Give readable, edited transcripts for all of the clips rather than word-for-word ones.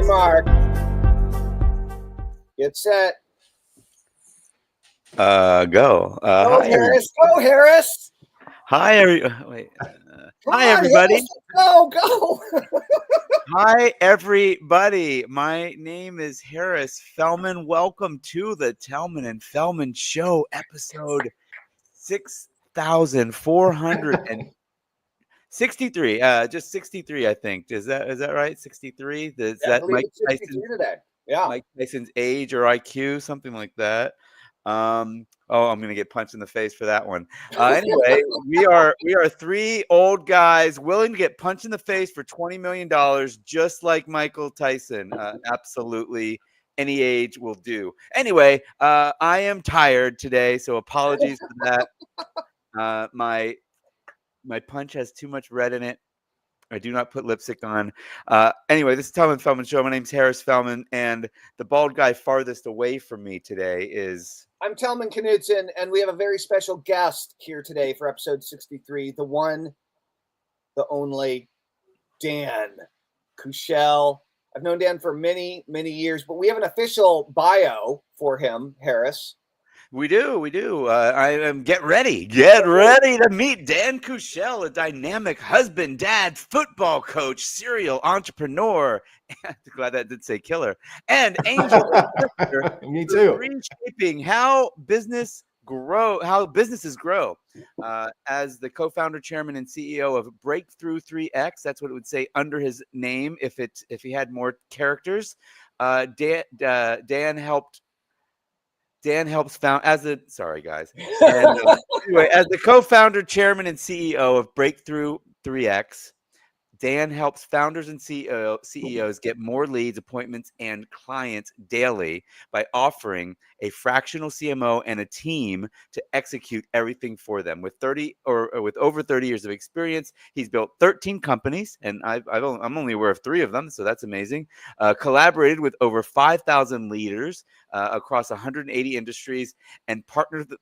mark. Get set. Go. Go, Harris. Go, Harris. Hi, wait. Hi, on, everybody. Harris. Go. Hi, everybody. My name is Harris Fellman. Welcome to the Tellman and Fellman Show, episode 6,463. Just 63, I think. Is that right? 63? Is that Mike Tyson today? Yeah. Mike Tyson's age or IQ, something like that. I'm gonna get punched in the face for that one. Anyway, we are three old guys willing to get punched in the face for $20 million, just like Michael Tyson. Absolutely, any age will do. Anyway, I am tired today, so apologies for that. My punch has too much red in it. I do not put lipstick on. Anyway, this is Tellman Fellman Show. My name's Harris Fellman, and the bald guy farthest away from me today is... I'm Tellman Knudsen, and we have a very special guest here today for episode 63, the one, the only, Dan Kuschell. I've known Dan for many, many years, but we have an official bio for him, Harris. We do. Get ready to meet Dan Kuschell, a dynamic husband, dad, football coach, serial entrepreneur. Glad that did say killer. And angel. Me too. Reshaping how businesses grow. As the co-founder, chairman, and CEO of Breakthrough3X, that's what it would say under his name if he had more characters. Dan helps found as the anyway, as the co-founder, chairman, and CEO of Breakthrough3X, Dan helps founders and CEOs get more leads, appointments, and clients daily by offering a fractional CMO and a team to execute everything for them. With over 30 years of experience, he's built 13 companies, and I'm only aware of 3 of them, so that's amazing. Collaborated with over 5,000 leaders across 180 industries, and partnered with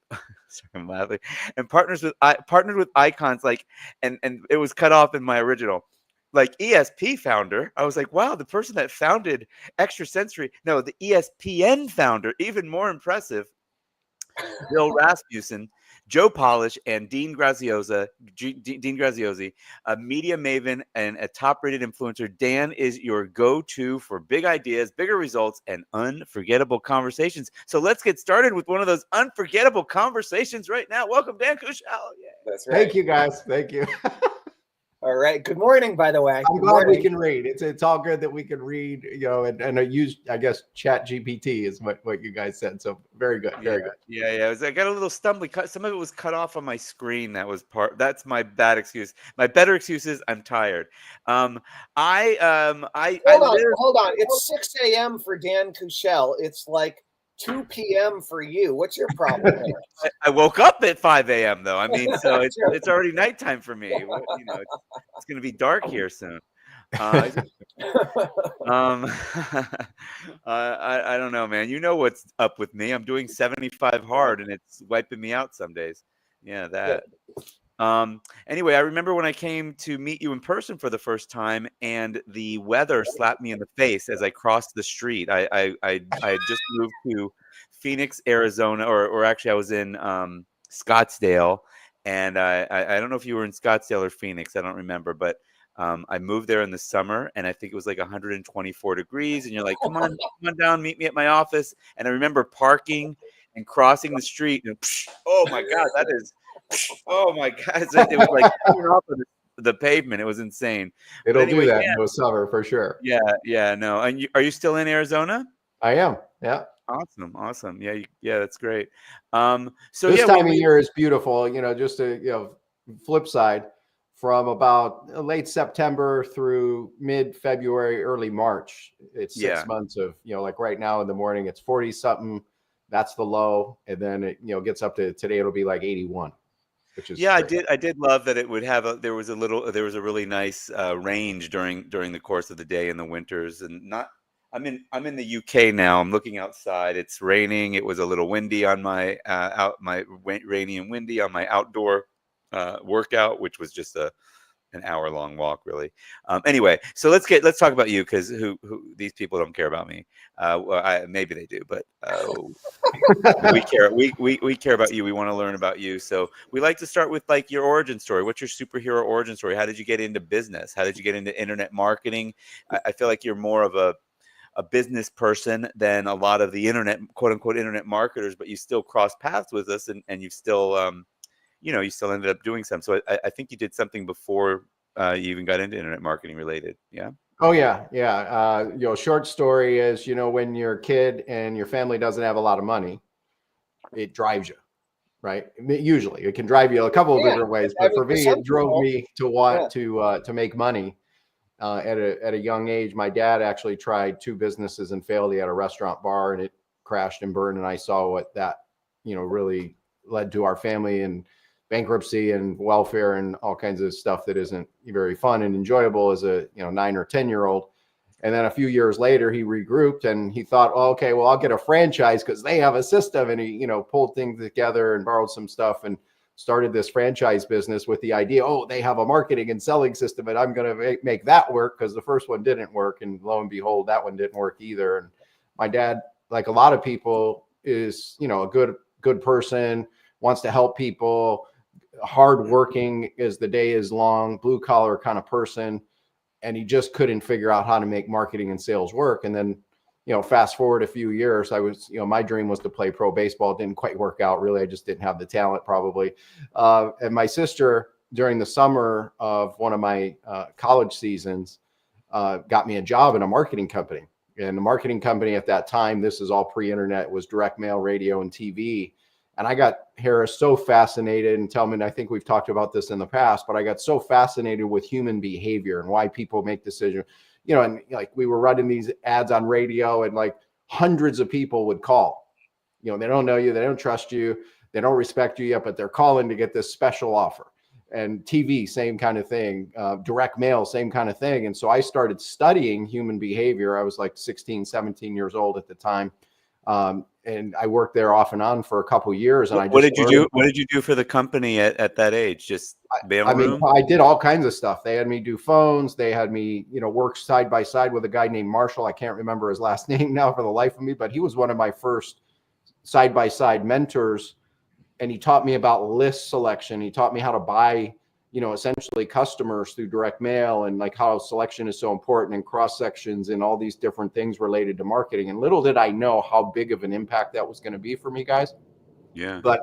icons like, and it was cut off in my original, like ESP founder. I was like, wow, the person that founded the ESPN founder, even more impressive, Bill Rasmussen, Joe Polish, and Dean Graziosi, a media maven and a top-rated influencer. Dan is your go-to for big ideas, bigger results, and unforgettable conversations. So let's get started with one of those unforgettable conversations right now. Welcome, Dan Kuschell. Yeah. That's right. Thank you, guys. Thank you. All right. Good morning, by the way. I'm glad we can read. It's all good that we can read, and I use, I guess, Chat GPT is what you guys said. So very good. Very good. Yeah. I got a little stumbly cut. Some of it was cut off on my screen. That's my bad excuse. My better excuse is I'm tired. Hold on. It's 6 a.m. for Dan Kuschell. It's like 2 p.m. for you. What's your problem there? I woke up at 5 a.m. though. I mean, so it's already nighttime for me. It's going to be dark here soon. I don't know, man. You know what's up with me. I'm doing 75 hard, and it's wiping me out some days. Yeah, that. Anyway, I remember when I came to meet you in person for the first time, and the weather slapped me in the face as I crossed the street. I had just moved to Phoenix, Arizona, or actually I was in Scottsdale, and I don't know if you were in Scottsdale or Phoenix. I don't remember, but I moved there in the summer, and I think it was like 124 degrees, and you're like, come on down, meet me at my office. And I remember parking and crossing the street, and oh my God, that is... Oh my God! It was like off of the pavement. It was insane. It'll do that in the summer for sure. Yeah. No. And are you still in Arizona? I am. Yeah. Awesome. Yeah. That's great. So this time of year is beautiful. Just to flip side, from about late September through mid-February, early March, it's 6 months of like right now in the morning it's 40 something. That's the low, and then it gets up to today. It'll be like 81. I did love that it would have there was a really nice range during the course of the day in the winters, and I'm in the UK now. I'm looking outside. It's raining. It was a little windy on my rainy and windy on my outdoor workout, which was just a an hour-long walk, really. Anyway, so let's talk about you, because who these people don't care about me. Well, maybe they do, but we care. We care about you. We want to learn about you. So we like to start with like your origin story. What's your superhero origin story? How did you get into business? How did you get into internet marketing? I feel like you're more of a business person than a lot of the internet, quote unquote, internet marketers, but you still cross paths with us, and you still you still ended up doing some. So I think you did something before you even got into internet marketing related. Yeah. Oh yeah. Short story is, when you're a kid and your family doesn't have a lot of money, it drives you, right? Usually it can drive you a couple of different ways, but for me, it drove me to want to make money. At a young age. My dad actually tried 2 businesses and failed. He had a restaurant bar, and it crashed and burned. And I saw what that, really led to our family, and bankruptcy and welfare and all kinds of stuff that isn't very fun and enjoyable as a 9 or 10-year-old. And then a few years later, he regrouped and he thought, oh, okay, well, I'll get a franchise because they have a system. And he, pulled things together and borrowed some stuff and started this franchise business with the idea, oh, they have a marketing and selling system, and I'm going to make that work, because the first one didn't work. And lo and behold, that one didn't work either. And my dad, like a lot of people, is, a good person, wants to help people, hardworking as the day is long, blue collar kind of person. And he just couldn't figure out how to make marketing and sales work. And then, fast forward a few years, I was, my dream was to play pro baseball. It didn't quite work out, really. I just didn't have the talent, probably. And my sister, during the summer of one of my college seasons, got me a job in a marketing company. And the marketing company at that time, this is all pre-internet, was direct mail, radio, and TV. And I got, Harris, so fascinated, and Tellman, I think we've talked about this in the past, but I got so fascinated with human behavior and why people make decisions. And like we were running these ads on radio, and like hundreds of people would call. They don't know you, they don't trust you, they don't respect you yet, but they're calling to get this special offer. And TV, same kind of thing. Direct mail, same kind of thing. And so I started studying human behavior. I was like 16, 17 years old at the time. And I worked there off and on for a couple of years. And what did you do? What did you do for the company at that age? Just mailroom? I did all kinds of stuff. They had me do phones. They had me, work side by side with a guy named Marshall. I can't remember his last name now for the life of me, but he was one of my first side by side mentors. And he taught me about list selection. He taught me how to buy, essentially customers through direct mail, and like how selection is so important, and cross sections and all these different things related to marketing. And little did I know how big of an impact that was going to be for me, guys. Yeah. But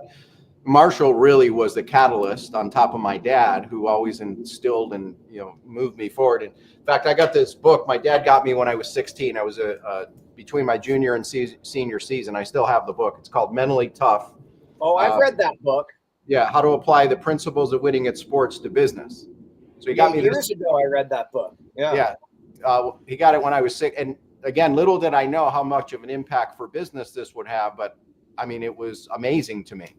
Marshall really was the catalyst, on top of my dad, who always instilled and, moved me forward. And in fact, I got this book. My dad got me when I was 16. I was between my junior and senior season. I still have the book. It's called Mentally Tough. Oh, I've read that book. Yeah, how to apply the principles of winning at sports to business. So he got me years ago. I read that book. Yeah. He got it when I was 6. And again, little did I know how much of an impact for business this would have. But I mean, it was amazing to me.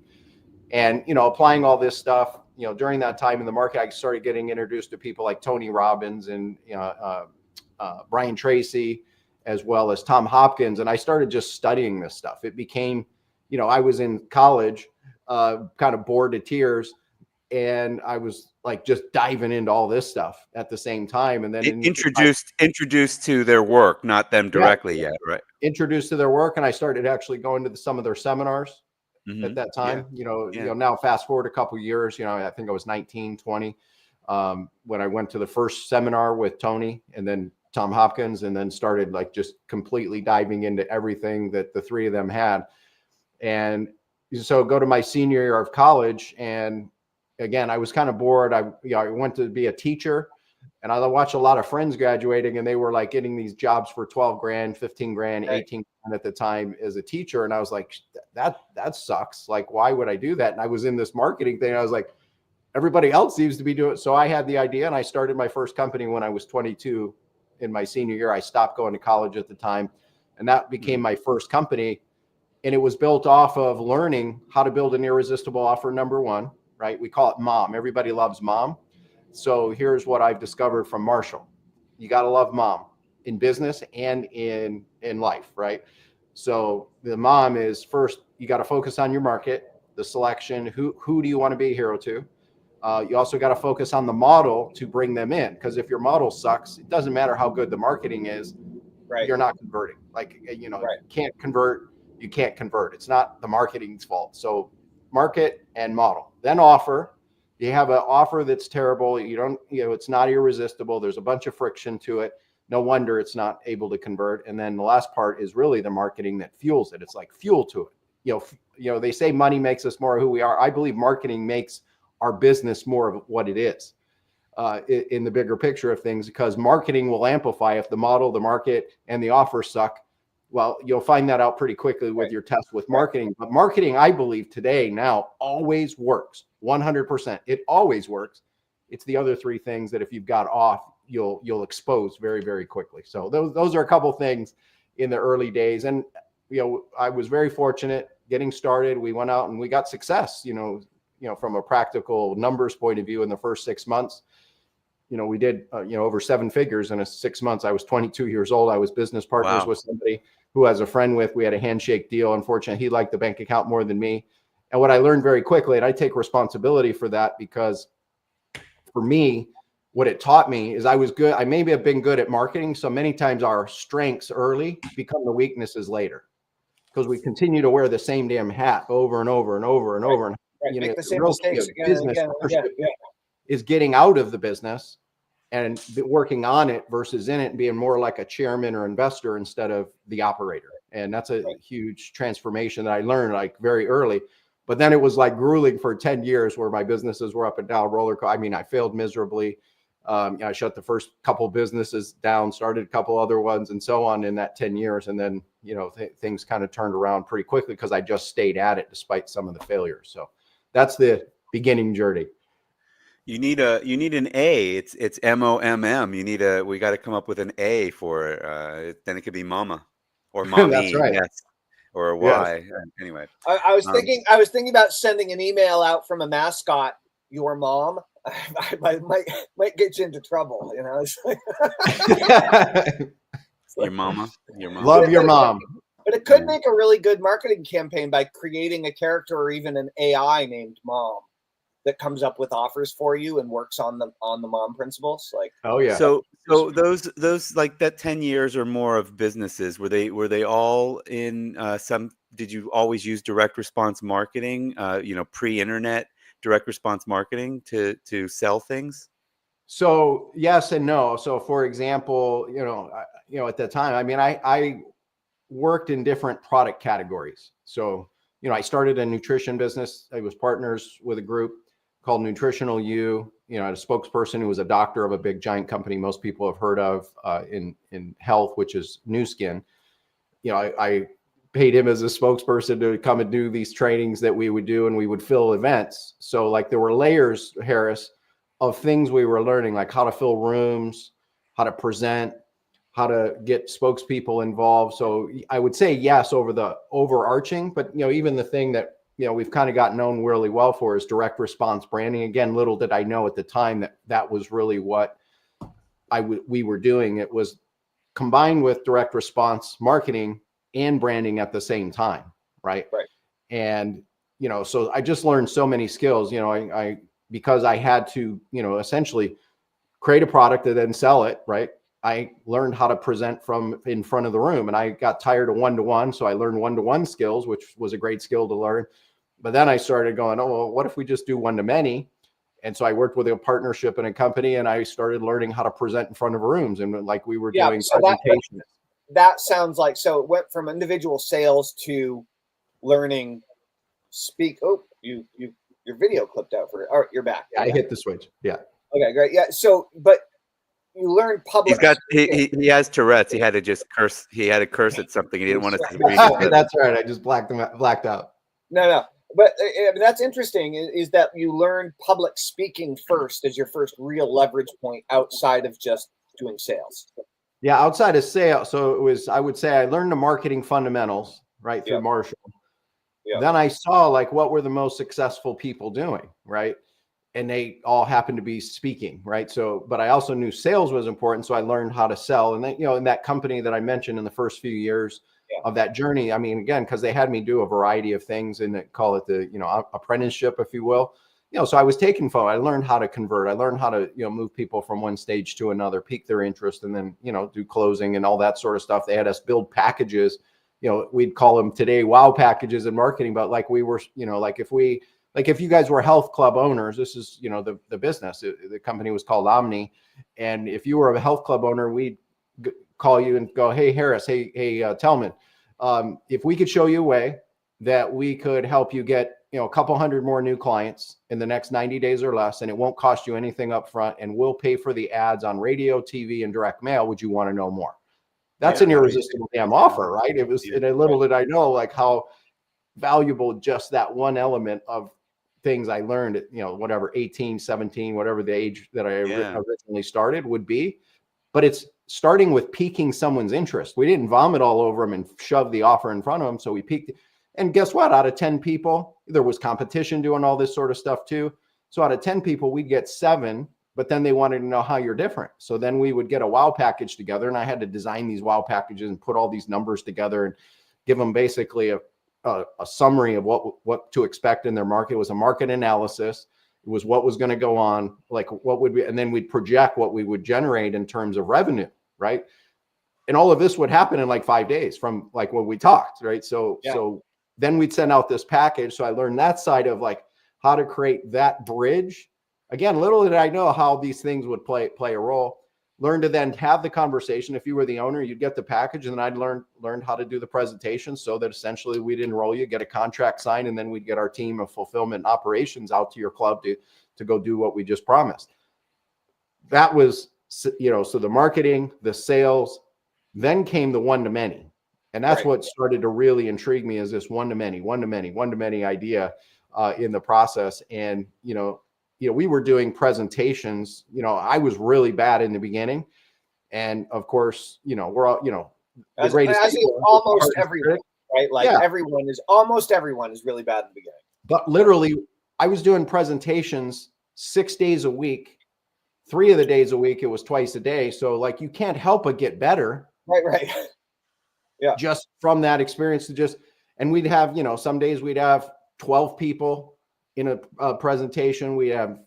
And applying all this stuff, during that time in the market, I started getting introduced to people like Tony Robbins and Brian Tracy, as well as Tom Hopkins. And I started just studying this stuff. It became, I was in college, kind of bored to tears, and I was like just diving into all this stuff at the same time. And then introduced to their work, not them directly yet, right? Introduced to their work, and I started actually going to some of their seminars at that time. Now fast forward a couple of years, I think I was 19, 20 when I went to the first seminar with Tony and then Tom Hopkins, and then started like just completely diving into everything that the three of them had. And so go to my senior year of college, and again, I was kind of bored. I went to be a teacher, and I watched a lot of friends graduating, and they were like getting these jobs for 12 grand, 15 grand, 18 grand at the time as a teacher. And I was like, that sucks. Like, why would I do that? And I was in this marketing thing. I was like, everybody else seems to be doing it. So I had the idea, and I started my first company when I was 22 in my senior year. I stopped going to college at the time, and that became my first company. And it was built off of learning how to build an irresistible offer, number one, right? We call it mom. Everybody loves mom. So here's what I've discovered from Marshall. You got to love mom in business and in life, right? So the mom is first, you got to focus on your market, the selection, who do you want to be a hero to? You also got to focus on the model to bring them in, because if your model sucks, it doesn't matter how good the marketing is, you're not converting. Like, you can't convert, you can't convert. It's not the marketing's fault. So market and model, then offer. You have an offer that's terrible. It's not irresistible. There's a bunch of friction to it. No wonder it's not able to convert. And then the last part is really the marketing that fuels it. It's like fuel to it. They say money makes us more who we are. I believe marketing makes our business more of what it is in the bigger picture of things, because marketing will amplify. If the model, the market, and the offer suck, well, you'll find that out pretty quickly with your test with marketing. But marketing, I believe today now always works 100%. It always works. It's the other three things that if you've got off, you'll expose very, very quickly. So those are a couple things in the early days. And I was very fortunate getting started. We went out and we got success, from a practical numbers point of view. In the first 6 months, we did over 7 figures in 6 months. I was 22 years old. I was business partners with somebody who I was a friend with. We had a handshake deal. Unfortunately, he liked the bank account more than me. And what I learned very quickly, and I take responsibility for that, because for me, what it taught me is I was good. I maybe have been good at marketing. So many times our strengths early become the weaknesses later, because we continue to wear the same damn hat over and over and over and over. And make the same mistakes again and again. Is getting out of the business and working on it versus in it, and being more like a chairman or investor instead of the operator. And that's a huge transformation that I learned like very early. But then it was like grueling for 10 years where my businesses were up and down roller coaster. I mean, I failed miserably. I shut the first couple businesses down, started a couple other ones, and so on in that 10 years. And then, things kind of turned around pretty quickly because I just stayed at it despite some of the failures. So that's the beginning journey. You need an A. It's MOMM. We got to come up with an A for it. Then it could be mama or mommy. That's right. Yes. Or a Y. Yes. Anyway, I was thinking about sending an email out from a mascot. Your mom. I might get you into trouble. It's like your mama. Love your mom. But it could make a really good marketing campaign by creating a character or even an AI named Mom that comes up with offers for you and works on the mom principles. Like, oh yeah. So those like that 10 years or more of businesses, were they all in some? Did you always use direct response marketing? Pre-internet direct response marketing to sell things? So yes and no. So for example, at the time, I mean, I worked in different product categories. So, I started a nutrition business. I was partners with a group called Nutritional U. I had a spokesperson who was a doctor of a big giant company most people have heard of in health, which is Nu Skin. I paid him as a spokesperson to come and do these trainings that we would do, and we would fill events. So like there were layers, Harris, of things we were learning, like how to fill rooms, how to present, how to get spokespeople involved. So I would say yes over the overarching, but even the thing that we've kind of gotten known really well for is direct response branding. Again, little did I know at the time that was really what we were doing. It was combined with direct response marketing and branding at the same time, right? And so I just learned so many skills. I because I had to essentially create a product and then sell it, right? I learned how to present from in front of the room, and I got tired of one-to-one. So I learned one-to-one skills, which was a great skill to learn. But then I started going, oh, well, what if we just do one-to-many? And so I worked with a partnership in a company, and I started learning how to present in front of rooms, and like we were doing presentations. That sounds like, so it went from individual sales to learning speak. Oh, your video clipped out for it. All right, you're back. I hit the switch. Yeah. Okay, great. Yeah. So, but you learn public. He has Tourette's. He had to just curse. He had to curse at something. He didn't want to read it. That's right. I just blacked out. No. But that's interesting is that you learn public speaking first as your first real leverage point outside of just doing sales. Yeah, outside of sales. So I would say I learned the marketing fundamentals, right, through Marshall. Yeah. Then I saw like what were the most successful people doing, right? And they all happened to be speaking, right? So, but I also knew sales was important. So I learned how to sell. And then, in that company that I mentioned in the first few years of that journey, I mean, again, because they had me do a variety of things and call it the, apprenticeship, if you will. so I was taking phone. I learned how to convert. I learned how to, move people from one stage to another, pique their interest, and then, do closing and all that sort of stuff. They had us build packages, we'd call them today wow packages in marketing, but like we were, if you guys were health club owners, this is, the business, the company was called Omni. And if you were a health club owner, we'd call you and go, hey, Harris, hey, Tellman, if we could show you a way that we could help you get, a couple hundred more new clients in the next 90 days or less, and it won't cost you anything up front, and we'll pay for the ads on radio, TV, and direct mail. Would you want to know more? That's an irresistible damn offer, right? It was, and little did I know, like, how valuable just that one element of things I learned at, whatever, 18, 17, whatever the age that I originally started would be. But it's starting with piquing someone's interest. We didn't vomit all over them and shove the offer in front of them. So we piqued. And guess what? Out of 10 people, there was competition doing all this sort of stuff too. So out of 10 people, we'd get 7, but then they wanted to know how you're different. So then we would get a wow package together, and I had to design these wow packages and put all these numbers together and give them basically a summary of what to expect in their market. It was a market analysis. It was what was going to go on, like what would we, and then we'd project what we would generate in terms of revenue, right? And all of this would happen in like 5 days from like when we talked, right? So then we'd send out this package. So I learned that side of like how to create that bridge. Again, little did I know how these things would play a role. Learn to then have the conversation. If you were the owner, you'd get the package, and then I'd learned how to do the presentation so that essentially we'd enroll you, get a contract signed, and then we'd get our team of fulfillment and operations out to your club to go do what we just promised. That was, so the marketing, the sales, then came the one-to-many. And that's what started to really intrigue me, is this one-to-many idea in the process. And, we were doing presentations. I was really bad in the beginning. And of course, we're all, the greatest. As almost everyone, right? Like almost everyone is really bad in the beginning. But literally, I was doing presentations 6 days a week. 3 of the days a week, it was twice a day. So like, you can't help but get better. Right. Yeah. Just from that experience and we'd have, some days we'd have 12 people in a presentation. We have,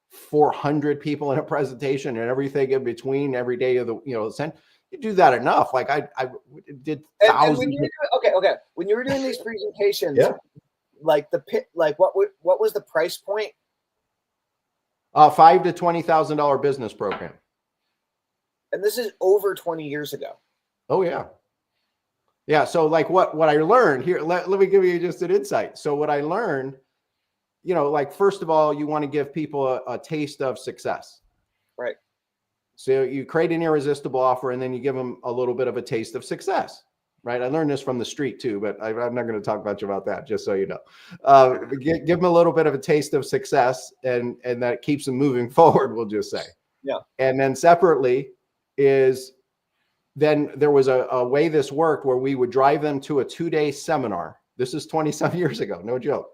400 people in a presentation, and everything in between every day of the, you do that enough. Like I did thousands. And when you were doing these presentations, like what was the price point? $5,000 to $20,000 business program. And this is over 20 years ago. Oh yeah. Yeah. So like what I learned here, let me give you just an insight. So what I learned, like, first of all, you want to give people a taste of success. Right. So you create an irresistible offer, and then you give them a little bit of a taste of success. Right. I learned this from the street too, but I'm not going to talk much about that, just so you know. Give them a little bit of a taste of success, and that keeps them moving forward, we'll just say. Yeah. And then separately is, then there was a way this worked where we would drive them to a 2-day seminar. This is 20-some years ago, no joke.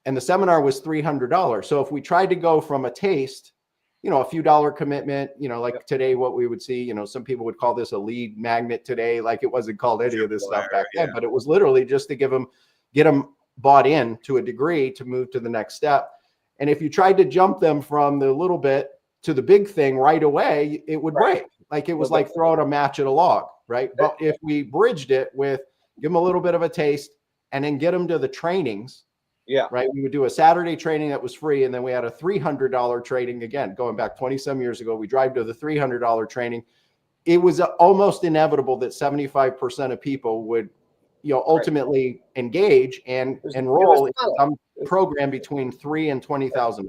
And the seminar was $300. So if we tried to go from a taste, a few dollar commitment, like today, what we would see, some people would call this a lead magnet today. Like, it wasn't called any of this stuff back then, but it was literally just to get them bought in to a degree to move to the next step. And if you tried to jump them from the little bit to the big thing right away, it would break. Like, it was like throwing a match at a log, right? But if we bridged it with, give them a little bit of a taste and then get them to the trainings. Yeah. Right. We would do a Saturday training that was free. And then we had a $300 training, again, going back 20-some years ago. We drive to the $300 training. It was almost inevitable that 75% of people would, ultimately engage and enroll in some program between $3,000 and $20,000.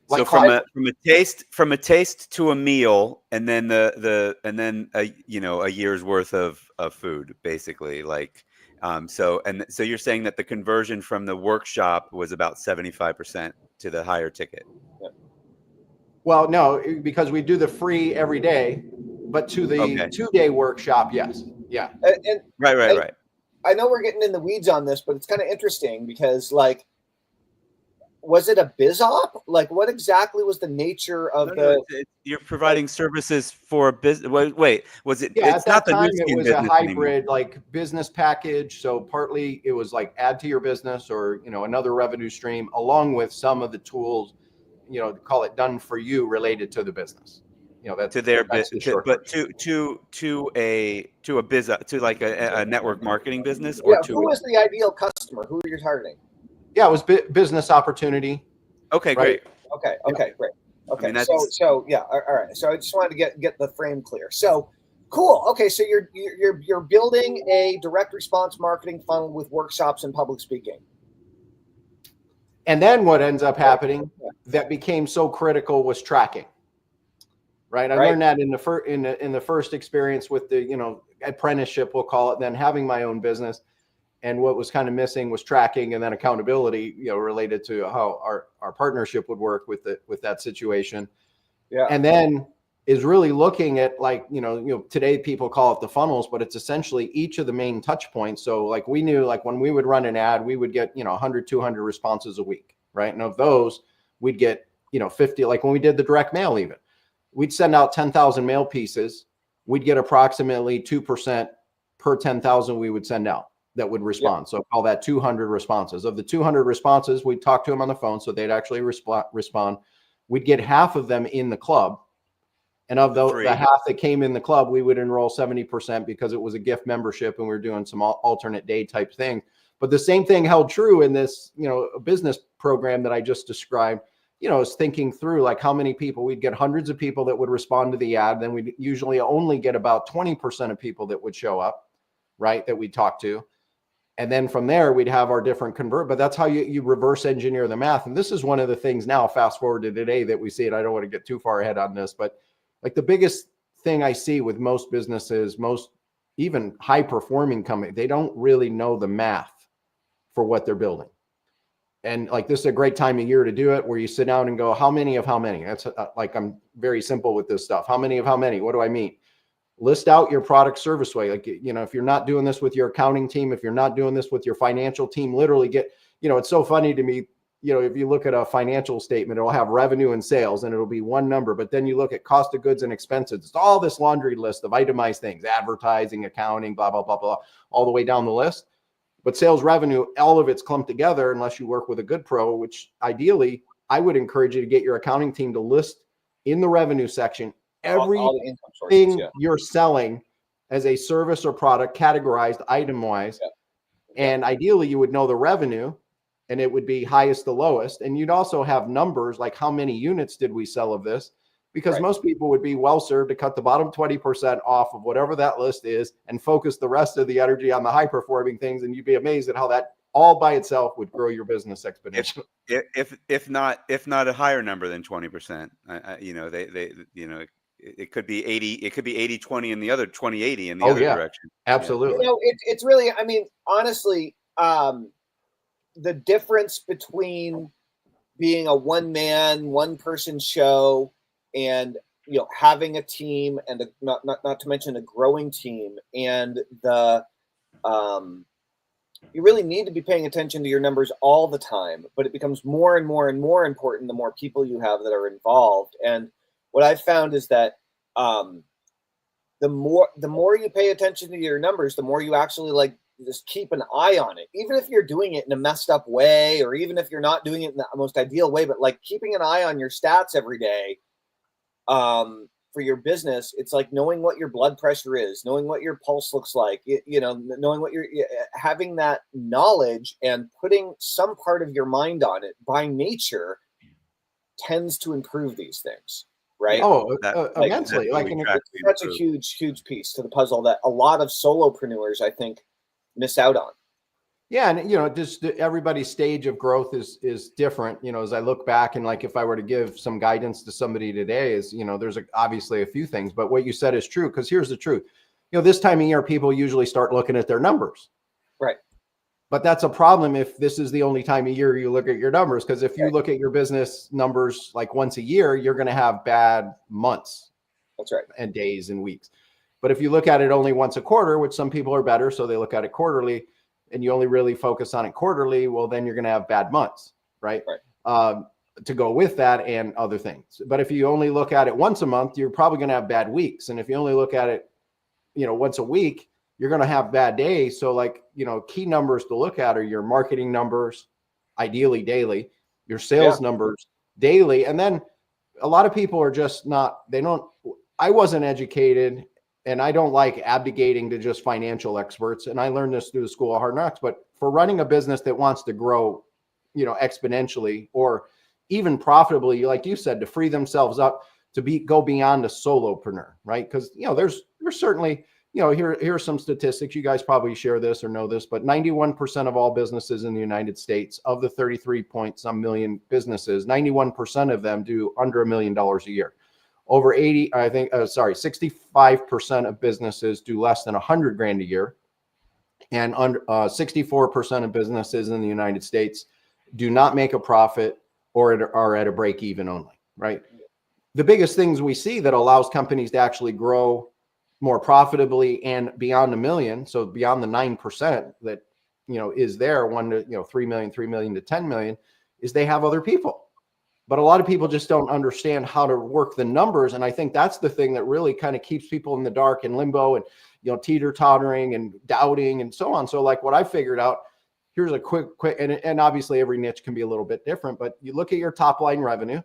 So from a taste to a meal, and then a year's worth of food, basically. Like, so you're saying that the conversion from the workshop was about 75% to the higher ticket. Yeah. Well, no, because we do the free every day, but to the 2-day workshop, yes. Yeah. And right. I know we're getting in the weeds on this, but it's kind of interesting because, like, was it a biz op? Like, what exactly was the nature of you're providing services for a business. Wait, was it? Yeah, It's at that not the time new it skin was a business hybrid anymore. like business package. So partly it was like add to your business or, another revenue stream along with some of the tools, call it done for you related to the business. That's To their that's the short but version. to a biz to like a network marketing business or yeah, to who was the ideal customer? Who are you targeting? Yeah, it was business opportunity. Okay, right? great. Okay, great. Okay, I mean, that's so yeah, all right. So I just wanted to get the frame clear. So cool. Okay, so you're building a direct response marketing funnel with workshops and public speaking. And then what ends up happening that became so critical was tracking. Right. I learned that in the first experience with the, apprenticeship, we'll call it, then having my own business. And what was kind of missing was tracking and then accountability, related to how our partnership would work with that situation. Yeah. And then is really looking at like, today people call it the funnels, but it's essentially each of the main touch points. So like we knew like when we would run an ad, we would get, 100, 200 responses a week. Right. And of those we'd get, 50, like when we did the direct mail, even we'd send out 10,000 mail pieces. We'd get approximately 2% per 10,000 we would send out that would respond. Yep. So call that 200 responses. Of the 200 responses, we'd talk to them on the phone so they'd actually respond. We'd get half of them in the club. And of the half that came in the club, we would enroll 70% because it was a gift membership and we were doing some alternate day type thing. But the same thing held true in this, business program that I just described. Is thinking through like how many people we'd get hundreds of people that would respond to the ad. Then we'd usually only get about 20% of people that would show up, right, that we'd talk to. And then from there, we'd have our different convert. But that's how you reverse engineer the math. And this is one of the things now, fast forward to today, that we see it. I don't want to get too far ahead on this, but like the biggest thing I see with most businesses, most even high performing companies, they don't really know the math for what they're building. And like, this is a great time of year to do it, where you sit down and go, how many of how many? That's like, I'm very simple with this stuff. How many of how many? What do I mean? List out your product service way. Like, if you're not doing this with your accounting team, if you're not doing this with your financial team, literally get, it's so funny to me, if you look at a financial statement, it'll have revenue and sales and it'll be one number, but then you look at cost of goods and expenses. It's all this laundry list of itemized things, advertising, accounting, blah, blah, blah, blah, all the way down the list. But sales revenue, all of it's clumped together unless you work with a good pro, which ideally I would encourage you to get your accounting team to list in the revenue section everything you're selling as a service or product, categorized item wise. And ideally you would know the revenue and it would be highest to lowest. And you'd also have numbers like how many units did we sell of this? Because most people would be well served to cut the bottom 20% off of whatever that list is and focus the rest of the energy on the high performing things. And you'd be amazed at how that all by itself would grow your business exponentially. If not a higher number than 20%, it could be 80, it could be 80-20 in the other 20-80 in the other direction. Absolutely. It's really, I mean, honestly, the difference between being a one person show and having a team and not to mention a growing team, and you really need to be paying attention to your numbers all the time, but it becomes more and more and more important the more people you have that are involved. And what I've found is that the more you pay attention to your numbers, the more you actually just keep an eye on it, even if you're doing it in a messed up way, or even if you're not doing it in the most ideal way, but like keeping an eye on your stats every day. For your business, it's like knowing what your blood pressure is, knowing what your pulse looks like, knowing what you're having, that knowledge and putting some part of your mind on it by nature tends to improve these things, right? Immensely. It's such a huge piece to the puzzle that a lot of solopreneurs, I think, miss out on. Yeah. And, just everybody's stage of growth is different. As I look back and like, if I were to give some guidance to somebody today is, there's obviously a few things, but what you said is true. Cause here's the truth. This time of year, people usually start looking at their numbers. Right. But that's a problem if this is the only time of year you look at your numbers. Cause if you look at your business numbers, like once a year, you're going to have bad months. That's right. And days and weeks. But if you look at it only once a quarter, which some people are better, so they look at it quarterly, and you only really focus on it quarterly, well, then you're going to have bad months, right? to go with that and other things. But if you only look at it once a month, you're probably going to have bad weeks. And if you only look at it, once a week, you're going to have bad days. So like, key numbers to look at are your marketing numbers, ideally daily, your sales numbers daily. And then a lot of people are just I wasn't educated, and I don't like abdicating to just financial experts. And I learned this through the School of Hard Knocks, but for running a business that wants to grow, exponentially or even profitably, like you said, to free themselves up to go beyond a solopreneur, right? Because, there's certainly, here's some statistics. You guys probably share this or know this, but 91% of all businesses in the United States, of the 33 point some million businesses, 91% of them do under $1 million a year. Over 65% of businesses do less than 100 grand a year. And 64% of businesses in the United States do not make a profit or are at a break even only, right? The biggest things we see that allows companies to actually grow more profitably and beyond $1 million, so beyond the 9% that is there, 1 to 3 million, 3 million to 10 million, is they have other people. But a lot of people just don't understand how to work the numbers, and I think that's the thing that really kind of keeps people in the dark and limbo and teeter-tottering and doubting and so on. So like what I figured out, here's a quick and obviously every niche can be a little bit different, but you look at your top line revenue,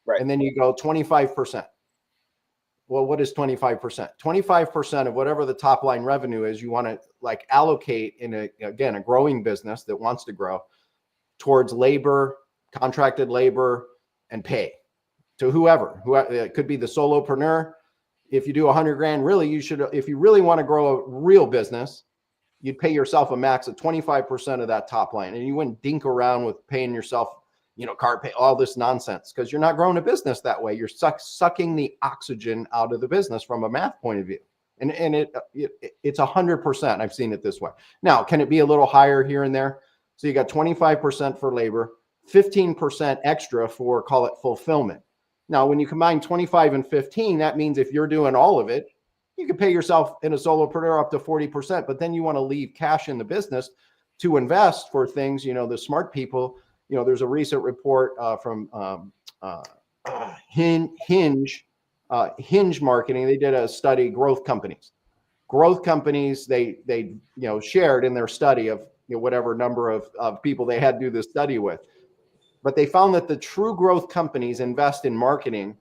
right, and then you go 25%. Well, what is 25%? 25% of whatever the top line revenue is, you want to like allocate in a growing business that wants to grow towards labor, contracted labor, and pay to whoever it could be the solopreneur. If you do 100 grand, really, you should, if you really want to grow a real business, you'd pay yourself a max of 25% of that top line. And you wouldn't dink around with paying yourself, car pay, all this nonsense, because you're not growing a business that way. You're sucking the oxygen out of the business from a math point of view. And it's 100%. I've seen it this way. Now, can it be a little higher here and there? So you got 25% for labor, 15% extra for, call it, fulfillment. Now, when you combine 25 and 15, that means if you're doing all of it, you can pay yourself in a solopreneur up to 40%, but then you want to leave cash in the business to invest for things, the smart people. There's a recent report from Hinge Marketing. They did a study, growth companies, they shared in their study of whatever number of people they had to do this study with. But they found that the true growth companies invest in marketing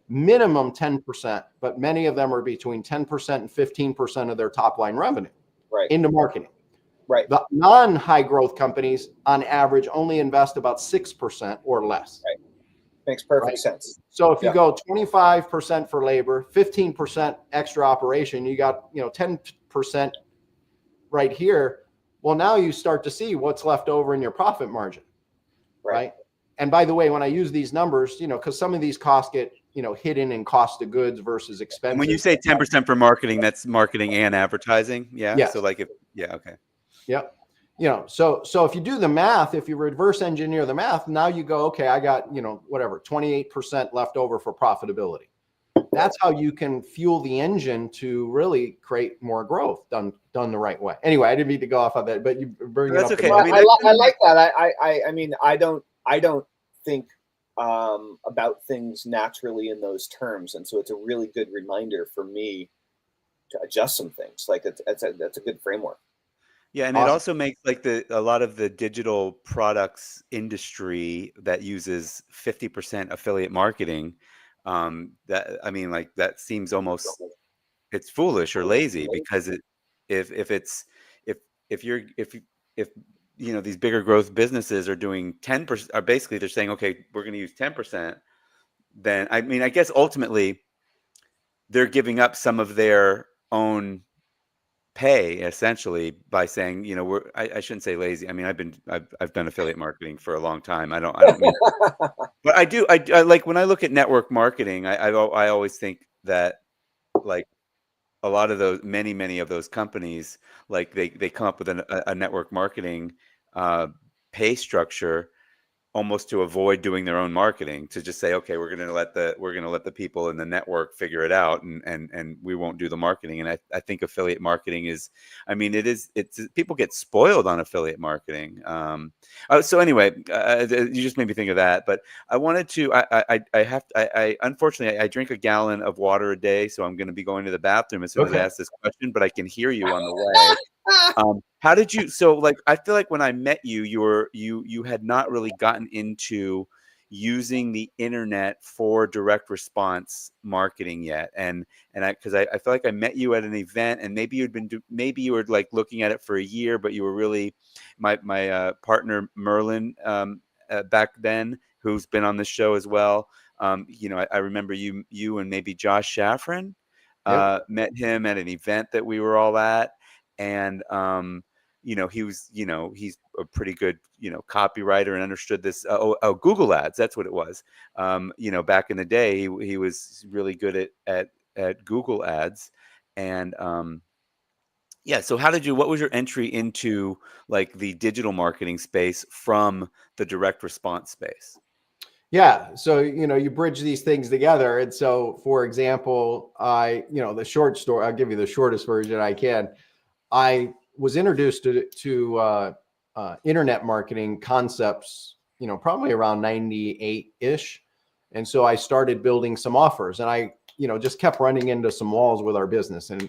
minimum 10%, but many of them are between 10% and 15% of their top line revenue into marketing. Right. The non-high growth companies on average only invest about 6% or less. Right. Makes perfect sense. So if you go 25% for labor, 15% extra operation, you got 10% right here. Well, now you start to see what's left over in your profit margin. Right. And by the way, when I use these numbers, because some of these costs get, hidden in cost of goods versus expenses. And when you say 10% for marketing, that's marketing and advertising. Yeah. Yes. So like okay. Yep. So if you do the math, if you reverse engineer the math, now you go, okay, I got, 28% left over for profitability. That's how you can fuel the engine to really create more growth done the right way. Anyway, I didn't mean to go off on that, but you bring it up. Okay. I like that. I mean, I don't think about things naturally in those terms, and so it's a really good reminder for me to adjust some things. Like that's a good framework. Yeah, and awesome. It also makes like a lot of the digital products industry that uses 50% affiliate marketing. That seems almost, it's foolish or lazy, because if these bigger growth businesses are doing 10%, are basically they're saying, okay, we're going to use 10%. Then I guess ultimately they're giving up some of their own pay essentially by saying, I shouldn't say lazy. I mean, I've done affiliate marketing for a long time. I don't mean, but I do. I like when I look at network marketing, I always think that like a lot of those, many of those companies, like they come up with a network marketing pay structure almost to avoid doing their own marketing, to just say, okay, we're going to let the people in the network figure it out, and we won't do the marketing. And I think affiliate marketing is, I mean, it's people get spoiled on affiliate marketing. So anyway, you just made me think of that. But I wanted to, I unfortunately I drink a gallon of water a day, so I'm going to be going to the bathroom as soon as I ask this question, but I can hear you on the way. How did you, so like, I feel like when I met you, you had not really gotten into using the internet for direct response marketing yet. And because I feel like I met you at an event, and maybe maybe you were like looking at it for a year, but you were really, my partner Merlin back then, who's been on this show as well. I remember you and maybe Josh Shafran met him at an event that we were all at. And, he was, he's a pretty good, copywriter, and understood this. Google ads. That's what it was. Back in the day, he was really good at Google ads. And, so what was your entry into like the digital marketing space from the direct response space? Yeah. So, you bridge these things together. And so, for example, the short story, I'll give you the shortest version I can. I was introduced to internet marketing concepts, probably around 98-ish. And so I started building some offers, and I, just kept running into some walls with our business. And,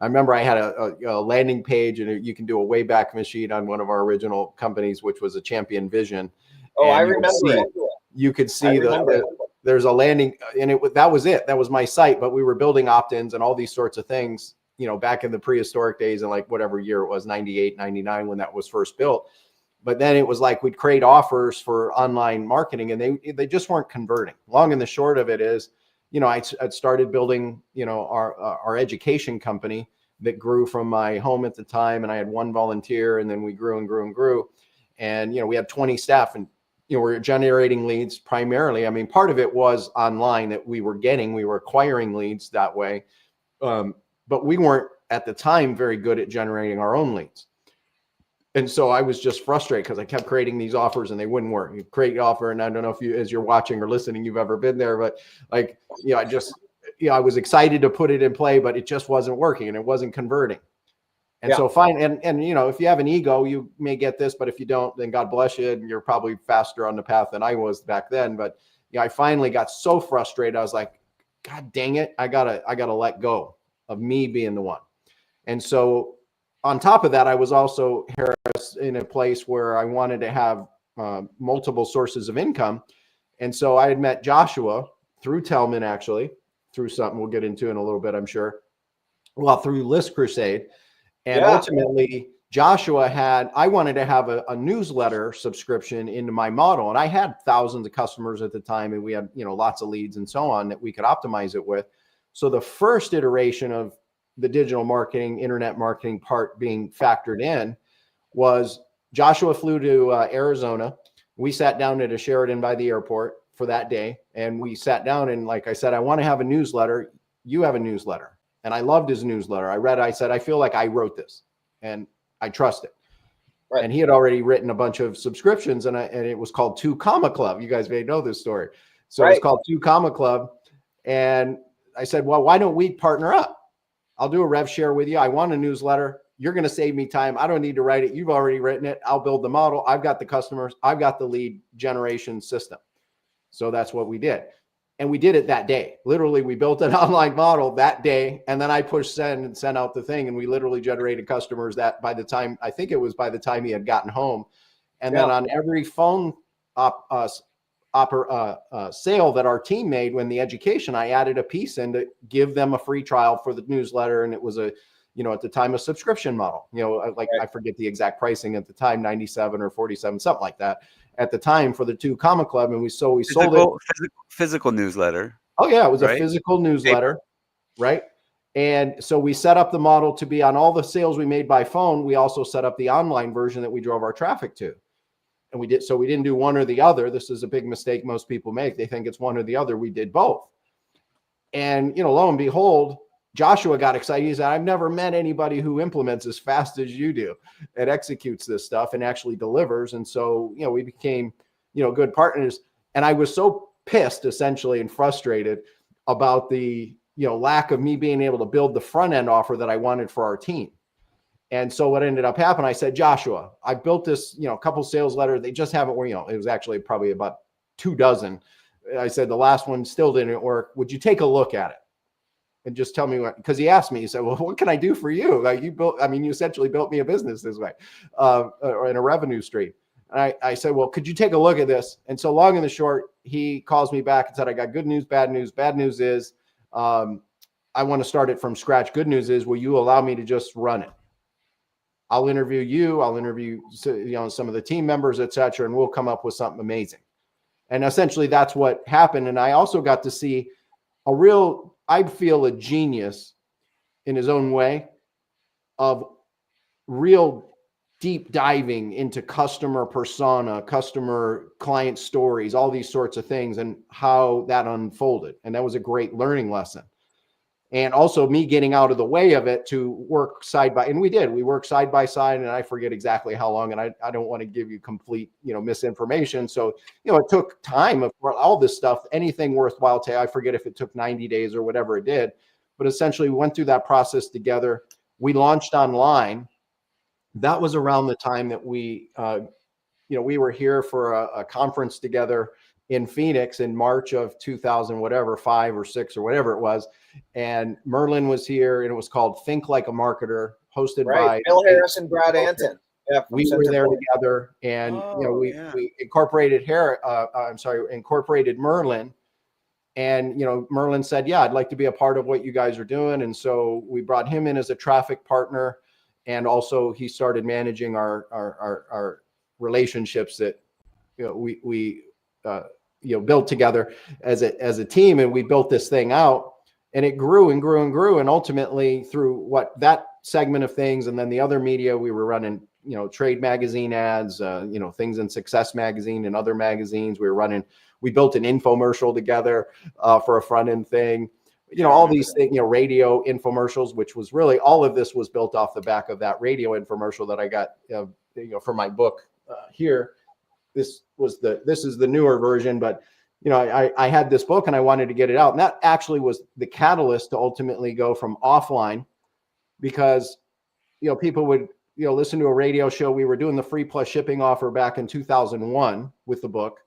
I remember I had a landing page, and you can do a Wayback Machine on one of our original companies, which was a Champion Vision. Oh, I remember it. You could see there's a landing, and that was it. That was my site, but we were building opt-ins and all these sorts of things, back in the prehistoric days, and like whatever year it was, 98, 99, when that was first built. But then it was like, we'd create offers for online marketing, and they just weren't converting. Long and the short of it is, I'd started building, our education company that grew from my home at the time. And I had one volunteer, and then we grew and grew and grew. And, we had 20 staff, and, we're generating leads primarily. I mean, part of it was online that we were acquiring leads that way. But we weren't at the time very good at generating our own leads. And so I was just frustrated because I kept creating these offers and they wouldn't work. You create an offer, and I don't know if you, as you're watching or listening, you've ever been there, but like, I was excited to put it in play, but it just wasn't working and it wasn't converting. And so fine. And, if you have an ego, you may get this, but if you don't, then God bless you. And you're probably faster on the path than I was back then. But I finally got so frustrated. I was like, God dang it. I gotta let go of me being the one. And so on top of that, I was also in a place where I wanted to have multiple sources of income. And so I had met Joshua through Tellman, actually, through something we'll get into in a little bit, I'm sure. Well, through List Crusade. And ultimately, I wanted to have a newsletter subscription into my model. And I had thousands of customers at the time, and we had, lots of leads and so on that we could optimize it with. So the first iteration of the digital marketing, internet marketing part being factored in was Joshua flew to Arizona. We sat down at a Sheraton by the airport for that day. And we sat down, and like I said, I want to have a newsletter. You have a newsletter. And I loved his newsletter. I read it. I said, I feel like I wrote this and I trust it. Right. And he had already written a bunch of subscriptions, and it was called 2 Comma Club. You guys may know this story. So it's called 2 Comma Club. And I said, well, why don't we partner up? I'll do a rev share with you. I want a newsletter. You're going to save me time. I don't need to write it. You've already written it. I'll build the model. I've got the customers. I've got the lead generation system. So that's what we did. And we did it that day. Literally, we built an online model that day. And then I pushed send and sent out the thing. And we literally generated customers that by the time he had gotten home. And then on every phone sale that our team made when the education, I added a piece in to give them a free trial for the newsletter. And it was at the time, a subscription model, I forget the exact pricing at the time, 97 or 47, something like that at the time for the 2 Comma Club. And we sold it. Physical newsletter. Oh yeah. It was a physical newsletter. Right. And so we set up the model to be on all the sales we made by phone. We also set up the online version that we drove our traffic to. And we didn't do one or the other. This is a big mistake most people make. They think it's one or the other. We did both. And, lo and behold, Joshua got excited. He said, I've never met anybody who implements as fast as you do and executes this stuff and actually delivers. And so, we became good partners. And I was so pissed essentially and frustrated about the, lack of me being able to build the front end offer that I wanted for our team. And so what ended up happening, I said, Joshua, I built this, couple sales letters. They just haven't worked. It was actually probably about 24. I said, the last one still didn't work. Would you take a look at it? And just tell me what, because he asked me, he said, well, what can I do for you? Like you essentially built me a business this way, or in a revenue stream. And I said, well, could you take a look at this? And so long and the short, he calls me back and said, I got good news, bad news. Bad news is, I want to start it from scratch. Good news is, will you allow me to just run it? I'll interview you. I'll interview, some of the team members, et cetera, and we'll come up with something amazing. And essentially that's what happened. And I also got to see I feel a genius in his own way of real deep diving into customer persona, customer client stories, all these sorts of things, and how that unfolded. And that was a great learning lesson. And also me getting out of the way of it to work and we worked side by side, and I forget exactly how long, and I don't want to give you complete, misinformation. So, it took time for all this stuff, anything worthwhile I forget if it took 90 days or whatever it did, but essentially we went through that process together. We launched online. That was around the time that we were here for a conference together in Phoenix in March of 2000, whatever, 5 or 6 or whatever it was. And Merlin was here, and it was called Think Like a Marketer, hosted by Bill Harris and Brad Anton. Yeah, we were there together, and we incorporated incorporated Merlin. And Merlin said, yeah, I'd like to be a part of what you guys are doing. And so we brought him in as a traffic partner, and also he started managing our relationships that we built together as a team. And we built this thing out, and it grew and grew and grew. And ultimately through that segment of things, and then the other media, we were running, trade magazine ads, things in Success magazine and other magazines. We built an infomercial together for a front end thing, all these things, radio infomercials, which was really, all of this was built off the back of that radio infomercial that I got, for my book here. This is the newer version, but I had this book and I wanted to get it out. And that actually was the catalyst to ultimately go from offline, because, people would, listen to a radio show. We were doing the free plus shipping offer back in 2001 with the book.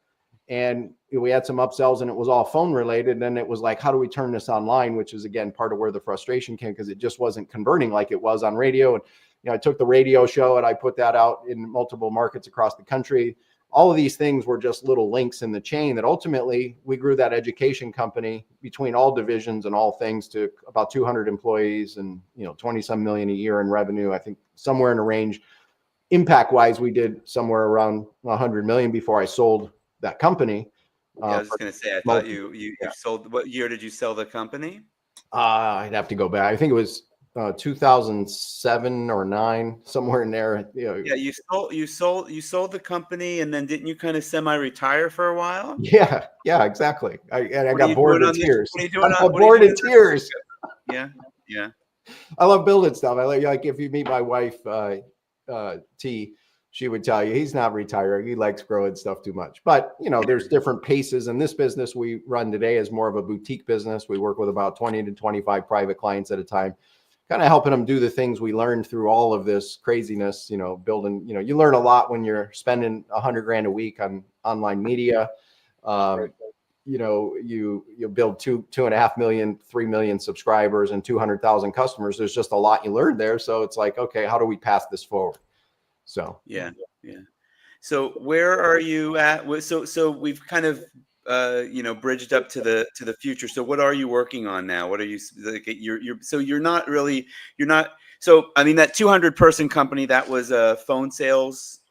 And we had some upsells, and it was all phone related. And it was like, how do we turn this online? Which is, again, part of where the frustration came, because it just wasn't converting like it was on radio. And, I took the radio show and I put that out in multiple markets across the country. All of these things were just little links in the chain that ultimately we grew that education company between all divisions and all things to about 200 employees and, 20 some million a year in revenue. I think somewhere in a range, impact wise, we did somewhere around 100 million before I sold that company. I was just going to say, I thought you sold. What year did you sell the company? I'd have to go back. I think it was 2007 or 9, somewhere in there. Yeah, you sold the company, and then didn't you kind of semi-retire for a while? Yeah, exactly. I got bored of tears. I'm bored of tears. Yeah. I love building stuff. I like if you meet my wife, T, she would tell you he's not retiring. He likes growing stuff too much. But, there's different paces. And this business we run today is more of a boutique business. We work with about 20 to 25 private clients at a time, kind of helping them do the things we learned through all of this craziness, building, you learn a lot when you're spending $100,000 a week on online media. You build 2.5 million, 3 million subscribers and 200,000 customers. There's just a lot you learned there. So it's like, okay, how do we pass this forward? So, yeah. So where are you at? So we've kind of, bridged up to the future. So what are you working on now? What are you like? You're not. So I mean, that 200 person company, that was a phone sales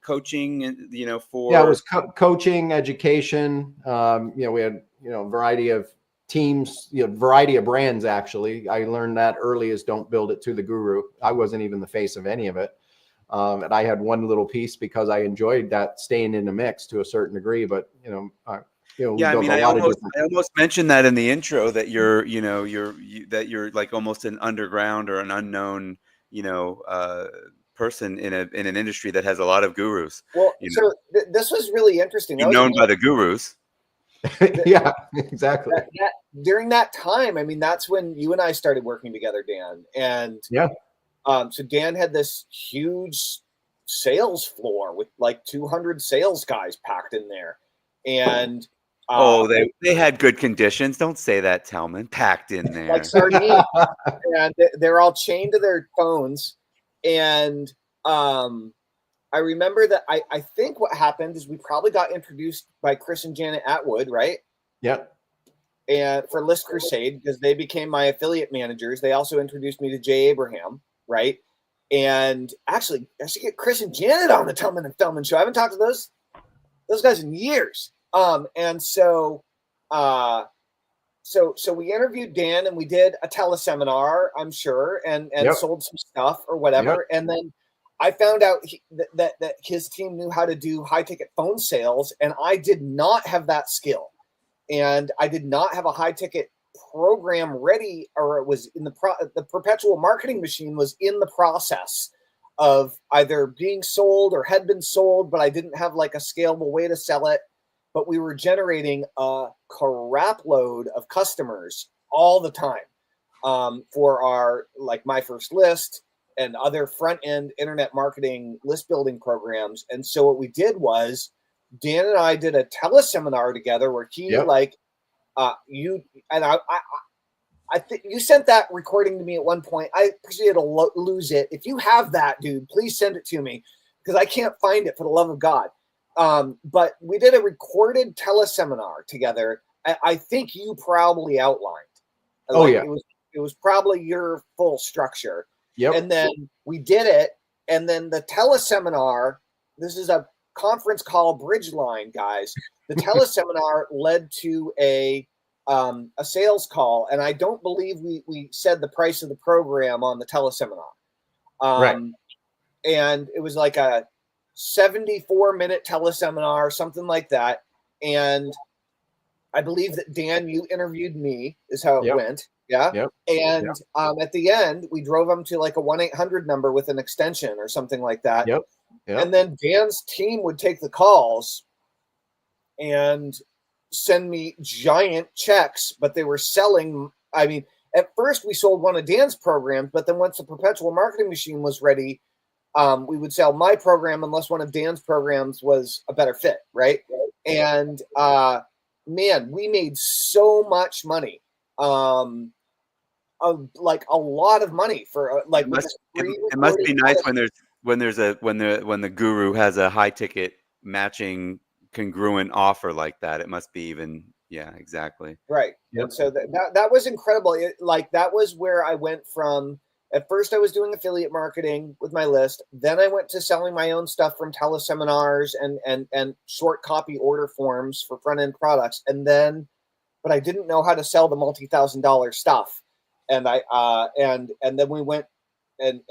coaching, and it was coaching, education. We had a variety of teams, variety of brands. Actually, I learned that early is don't build it to the guru. I wasn't even the face of any of it. And I had one little piece because I enjoyed that, staying in the mix to a certain degree, but I almost mentioned that in the intro, that you're like almost an underground or an unknown, person in an industry that has a lot of gurus. Well, so this was really interesting. You're known by the gurus. Yeah, exactly. During that time, I mean, that's when you and I started working together, Dan. And so Dan had this huge sales floor with like 200 sales guys packed in there. And they had good conditions. Don't say that, Tellman. Packed in there. Like sardines. And they're all chained to their phones. And I remember that I think what happened is we probably got introduced by Chris and Janet Atwood, right? Yep. And for List Crusade, because they became my affiliate managers. They also introduced me to Jay Abraham, right? And actually, I should get Chris and Janet on the Tellman and Fellman show. I haven't talked to those guys in years. And so we interviewed Dan and we did a teleseminar, I'm sure, and sold some stuff or whatever. And then I found out that his team knew how to do high ticket phone sales, and I did not have that skill. And I did not have a high ticket program ready, or it was in the perpetual marketing machine was in the process of either being sold or had been sold, but I didn't have like a scalable way to sell it. But we were generating a crap load of customers all the time for our, like My First List and other front end internet marketing list building programs. And so what we did was Dan and I did a teleseminar together where he you and I think you sent that recording to me at one point. I appreciate to lose it. If you have that, dude, please send it to me because I can't find it for the love of God. But we did a recorded teleseminar together. I think you probably outlined. It was probably your full structure. Yep. And then we did it. And then the teleseminar, this is a conference call Bridgeline, guys. The teleseminar led to a sales call. And I don't believe we said the price of the program on the teleseminar. Right. And it was like a 74-minute teleseminar, something like that. And I believe that Dan, you interviewed me, is how it went. Yeah. Yep. And at the end, we drove them to like a 1-800 number with an extension or something like that. Yep. And then Dan's team would take the calls and send me giant checks, but they were selling. I mean, at first we sold one of Dan's programs, but then once the perpetual marketing machine was ready, we would sell my program unless one of Dan's programs was a better fit, right? And man, we made so much money, like a lot of money for like. It must be nice when the guru has a high ticket matching congruent offer like that. It must be even exactly right. Yep. And so that was incredible. That was where I went from. At first, I was doing affiliate marketing with my list. Then I went to selling my own stuff from teleseminars and short copy order forms for front end products. But I didn't know how to sell the multi-$1,000 stuff. And then we went and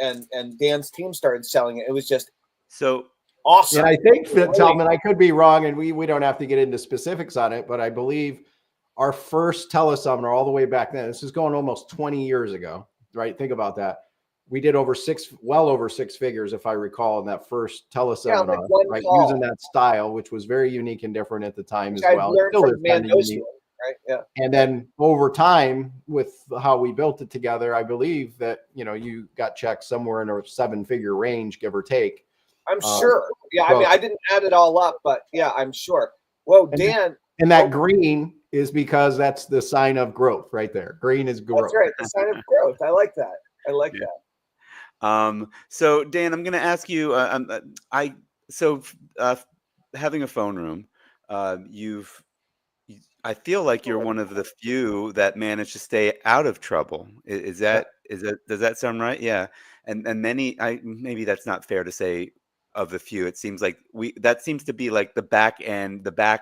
Dan's team started selling it. It was just so awesome. And I think that, Tellman, I could be wrong, and we don't have to get into specifics on it, but I believe our first teleseminar all the way back then, this is going almost 20 years ago. Right. Think about that. We did well over six figures, if I recall, in that first teleseminar, right? Using that style, which was very unique and different at the time as well. Still is kind of unique. Right. Yeah. And then over time, with how we built it together, I believe that, you got checks somewhere in a 7-figure range, give or take. I'm sure. Yeah. I mean, I didn't add it all up, but yeah, I'm sure. Whoa, Dan. And that green is because that's the sign of growth right there. Green is growth. That's right. The sign of growth. I like that. that. So Dan, I'm going to ask you, having a phone room, I feel like you're one of the few that managed to stay out of trouble. Does that sound right? Yeah. And many, maybe that's not fair to say of the few. It seems like that seems to be like the back end, the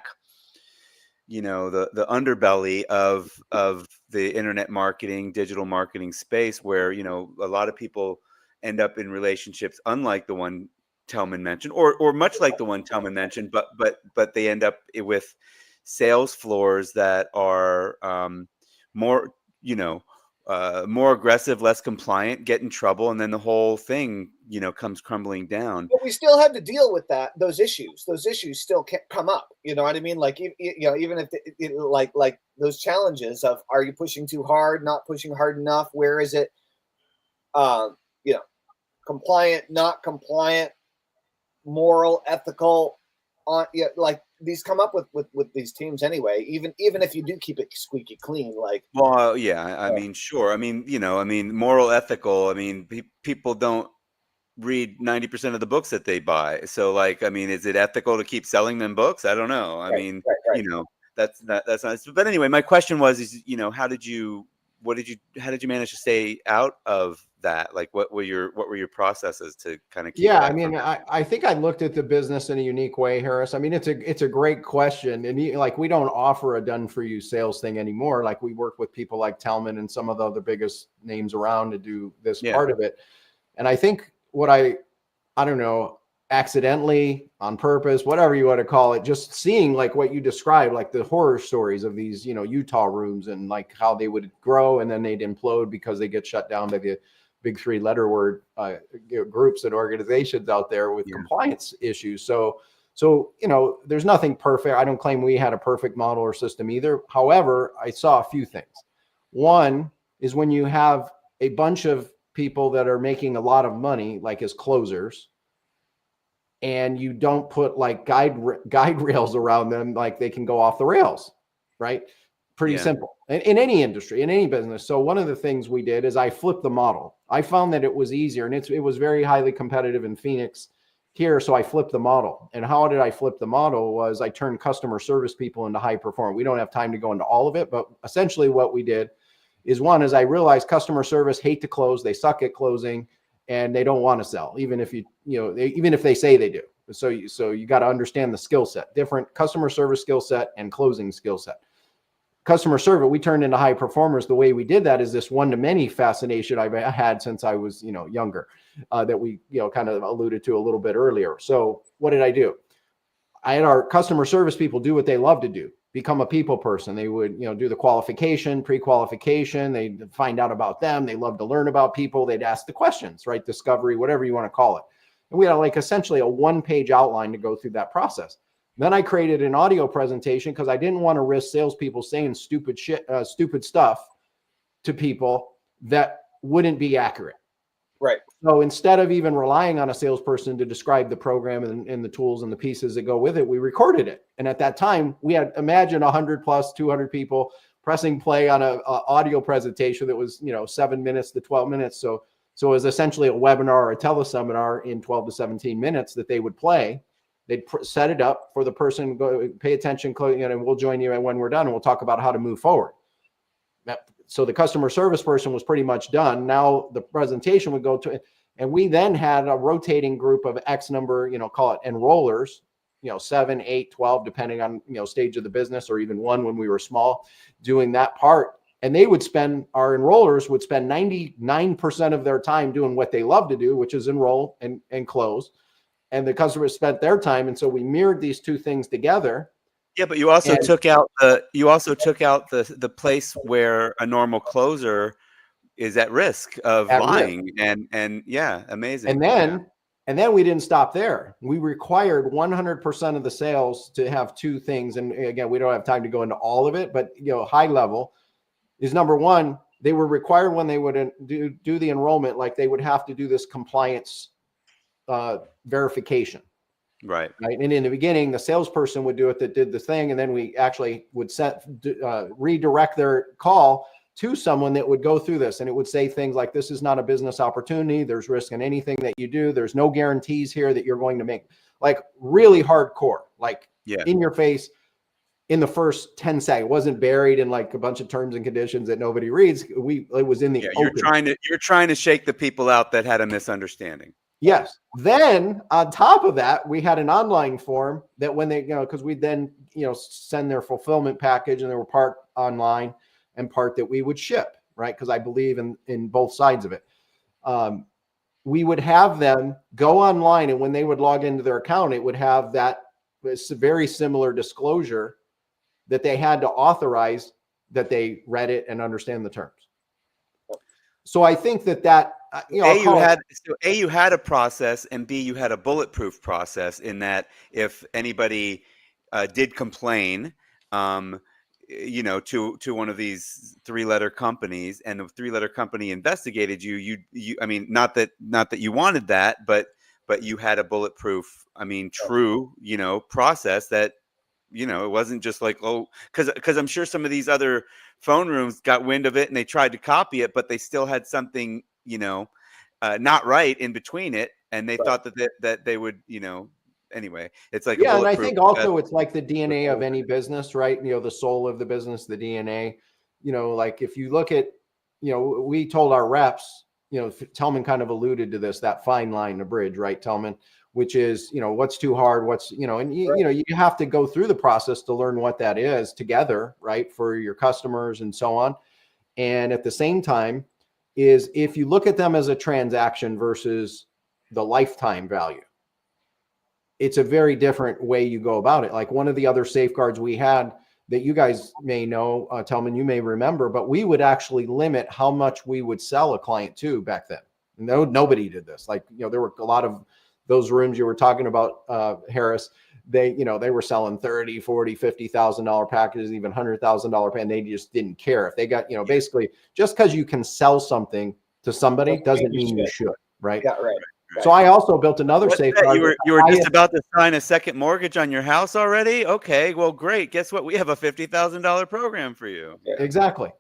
underbelly of the internet marketing, digital marketing space, where a lot of people end up in relationships unlike the one Tellman mentioned, or much like the one Tellman mentioned, but they end up with sales floors that are more more aggressive, less compliant, get in trouble, and then the whole thing, comes crumbling down. But we still had to deal with those issues. Those issues still can't come up. You know what I mean? Like, even if like those challenges of, are you pushing too hard, not pushing hard enough? Where is it? Compliant, not compliant, moral, ethical, like these come up with these teams anyway, even if you do keep it squeaky clean. Like, well, yeah, I mean, sure. I mean, moral, ethical. I mean, people don't read 90% of the books that they buy. So, like, I mean, is it ethical to keep selling them books? I don't know. I mean, right. That's not. But anyway, my question was, how did you manage to stay out of that? Like, what were your processes to kind of keep? Yeah, I mean, I think I looked at the business in a unique way, Harris. I mean, it's a great question, and we don't offer a done for you sales thing anymore. Like, we work with people like Tellman and some of the other biggest names around to do this part of it. And I think what I don't know, accidentally, on purpose, whatever you want to call it, just seeing like what you described, like the horror stories of these, Utah rooms, and like how they would grow and then they'd implode because they get shut down by the big 3 letter word groups and organizations out there with compliance issues. So, there's nothing perfect. I don't claim we had a perfect model or system either. However, I saw a few things. One is when you have a bunch of people that are making a lot of money, like as closers, and you don't put like guide rails around them, like they can go off the rails, right? Pretty simple in any industry, in any business. So one of the things we did is I flipped the model. I found that it was easier, and it was very highly competitive in Phoenix here. So I flipped the model. And how did I flip the model? Was I turned customer service people into high performers. We don't have time to go into all of it, but essentially what we did is, one is I realized customer service hate to close. They suck at closing, and they don't want to sell, even if even if they say they do. So you got to understand the skill set, different customer service skill set and closing skill set. Customer service, we turned into high performers. The way we did that is this one-to-many fascination I've had since I was, younger, that we, kind of alluded to a little bit earlier. So what did I do? I had our customer service people do what they love to do, become a people person. They would, do the qualification, pre-qualification. They'd find out about them. They love to learn about people. They'd ask the questions, right? Discovery, whatever you want to call it. And we had like essentially a 1-page outline to go through that process. Then I created an audio presentation because I didn't want to risk salespeople saying stupid stuff to people that wouldn't be accurate. Right. So instead of even relying on a salesperson to describe the program and the tools and the pieces that go with it, we recorded it. And at that time, we had, imagine 100 plus 200 people pressing play on a audio presentation that was, 7 minutes to 12 minutes. So it was essentially a webinar or a teleseminar in 12 to 17 minutes that they would play. They'd set it up for the person, go pay attention, and we'll join you when we're done, and we'll talk about how to move forward. So the customer service person was pretty much done. Now the presentation would go to, and we then had a rotating group of X number, call it enrollers, 7, 8, 12, depending on, stage of the business, or even 1 when we were small, doing that part. And our enrollers would spend 99% of their time doing what they love to do, which is enroll and close. And the customers spent their time. And so we mirrored these two things together. Yeah, but you also took out the place where a normal closer is at risk of lying. And yeah, amazing. And then we didn't stop there. We required 100% of the sales to have 2 things. And again, we don't have time to go into all of it, but high level is, number 1, they were required when they would do the enrollment, like they would have to do this compliance verification. Right. And in the beginning, the salesperson would do it that did the thing. And then we actually would redirect their call to someone that would go through this. And it would say things like, this is not a business opportunity. There's risk in anything that you do. There's no guarantees here that you're going to make, like really hardcore, like in your face in the first 10 seconds. It wasn't buried in like a bunch of terms and conditions that nobody reads. It was in the open. You're trying to shake the people out that had a misunderstanding. Yes. Then on top of that, we had an online form that when they, because we then, send their fulfillment package, and there were part online and part that we would ship, right? Because I believe in both sides of it. We would have them go online, and when they would log into their account, it would have that very similar disclosure that they had to authorize that they read it and understand the terms. So I think that you had a process, and B, you had a bulletproof process in that if anybody did complain, to one of these 3-letter companies, and the 3-letter company investigated you, I mean, not that you wanted that, but you had a bulletproof, true, process that, it wasn't just like, oh, because I'm sure some of these other phone rooms got wind of it and they tried to copy it, but they still had something, not right in between it, and they thought that they would, anyway, it's like and I think also it's like the DNA of any business, right? The soul of the business, the DNA. Like if you look at, we told our reps, Tellman kind of alluded to this, that fine line, the bridge, right, Tellman? Which is, what's too hard, what's, and you have to go through the process to learn what that is together, right, for your customers and so on. And at the same time is if you look at them as a transaction versus the lifetime value, it's a very different way you go about it. Like one of the other safeguards we had that you guys may know, Tellman, you may remember, but we would actually limit how much we would sell a client to back then. Nobody did this. Like, there were a lot of those rooms you were talking about, Harris, they were selling $30,000, $40,000, $50,000 packages, even $100,000 and they just didn't care if they got, basically just because you can sell something to somebody doesn't mean you should, right? Yeah, right. So I also built another safeguard. You were just about to sign a second mortgage on your house already? Okay, well, great. Guess what? We have a $50,000 program for you. Yeah. Exactly.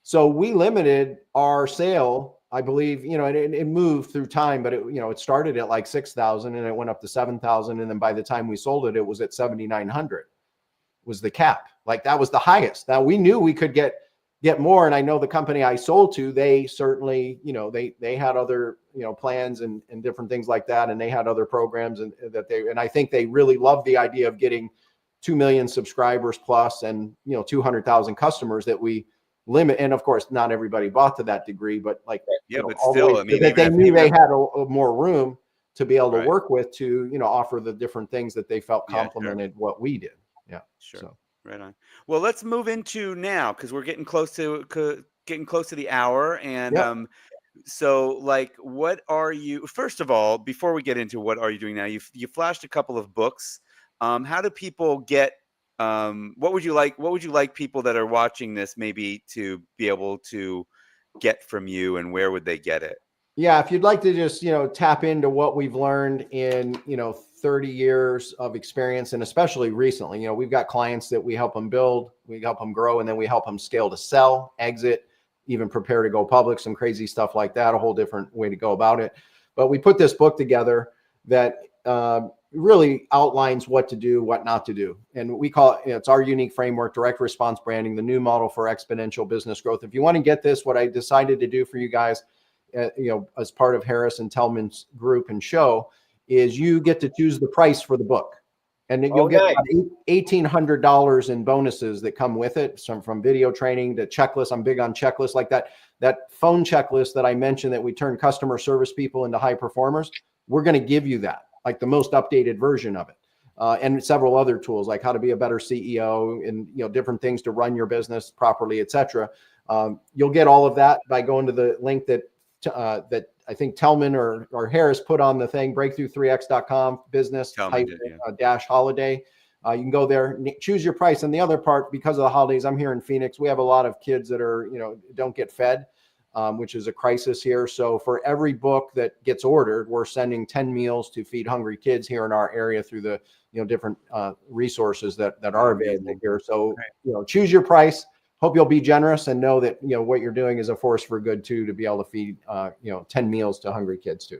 So we limited our sale. I believe, it moved through time, but it started at like 6,000 and it went up to 7,000. And then by the time we sold it, it was at 7,900 was the cap. Like that was the highest. Now we knew we could get more. And I know the company I sold to, they certainly, they had other, plans and different things like that. And they had other programs and I think they really loved the idea of getting 2 million subscribers plus and, 200,000 customers that we limit. And of course, not everybody bought to that degree, but like, but still, that they knew they had a more room to be able to work with to, offer the different things that they felt complemented what we did. Yeah. Sure. So. Right on. Well, let's move into now, because we're getting close to the hour. And so like, what are you, first of all, before we get into what are you doing now, you flashed a couple of books. How do people get, what would you like people that are watching this maybe to be able to get from you, and where would they get it? Yeah, if you'd like to just, tap into what we've learned in, 30 years of experience, and especially recently, we've got clients that we help them build, we help them grow, and then we help them scale to sell, exit, even prepare to go public, some crazy stuff like that, a whole different way to go about it. But we put this book together that really outlines what to do, what not to do. And we call it, it's our unique framework, direct response branding, the new model for exponential business growth. If you want to get this, what I decided to do for you guys, as part of Harris and Tellman's group and show, is you get to choose the price for the book. And then you'll get about $1,800 in bonuses that come with it. Some from video training to checklists. I'm big on checklists like that. That phone checklist that I mentioned that we turn customer service people into high performers. We're going to give you that, like the most updated version of it. And several other tools like how to be a better CEO and, different things to run your business properly, et cetera. You'll get all of that by going to the link that I think Tellman or Harris put on the thing, breakthrough3x.com business dash holiday. You can go there, choose your price. And the other part, because of the holidays, I'm here in Phoenix. We have a lot of kids that are, don't get fed, which is a crisis here. So for every book that gets ordered, we're sending 10 meals to feed hungry kids here in our area through the, different resources that are available here. So, choose your price. Hope you'll be generous and know that, what you're doing is a force for good too, to be able to feed, 10 meals to hungry kids too.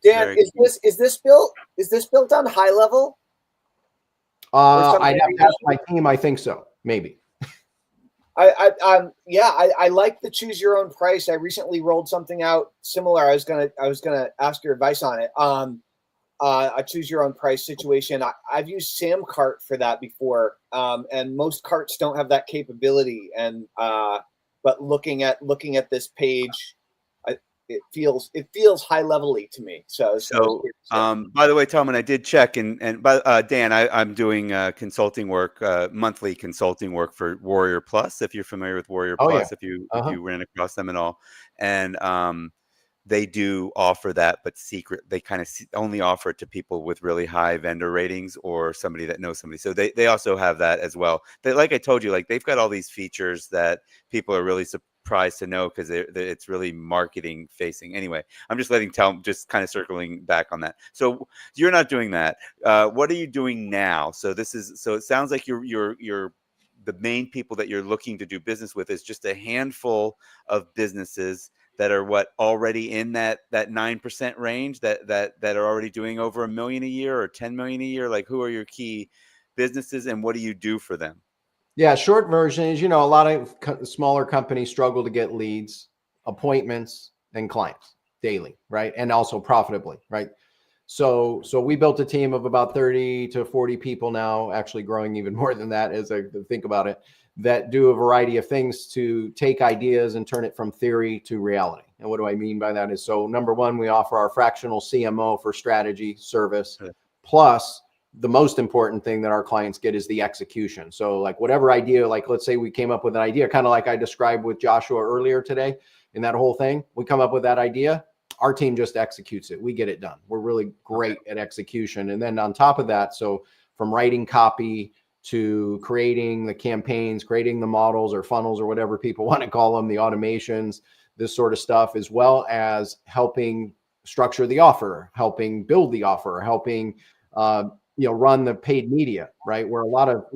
Dan, is this built on high level? I'd have to ask my team. I think so. Maybe. I like the choose your own price. I recently rolled something out similar. I was gonna ask your advice on it. A choose your own price situation. I've used Samcart for that before, and most carts don't have that capability. And but looking at this page, it feels high level-y to me. So by the way, Tellman, I did check, and by Dan, I'm doing consulting work, monthly consulting work for Warrior Plus. If you're familiar with Warrior Plus, if you ran across them at all, and they do offer that, but secret. They kind of only offer it to people with really high vendor ratings or somebody that knows somebody. So they also have that as well. Like I told you, like they've got all these features that people are really surprised to know because it's really marketing facing. Anyway, I'm just just kind of circling back on that. So you're not doing that. What are you doing now? So it sounds like you're the main people that you're looking to do business with is just a handful of businesses that are already in that 9% range that are already doing over $1 million a year or 10 million a year. Like, who are your key businesses and what do you do for them? Yeah, short version is, a lot of smaller companies struggle to get leads, appointments, and clients daily, right? And also profitably, right? So we built a team of about 30 to 40 people now, actually growing even more than that as I think about it, that do a variety of things to take ideas and turn it from theory to reality. And what do I mean by that is, so number one, we offer our fractional CMO for strategy service, plus the most important thing that our clients get is the execution. So like whatever idea, like let's say we came up with an idea, kind of like I described with Joshua earlier today in that whole thing, we come up with that idea, our team just executes it. We get it done. We're really great at execution. And then on top of that, so from writing copy to creating the campaigns, creating the models or funnels or whatever people want to call them, the automations, this sort of stuff, as well as helping structure the offer, helping build the offer, helping, run the paid media, right? We're a lot of,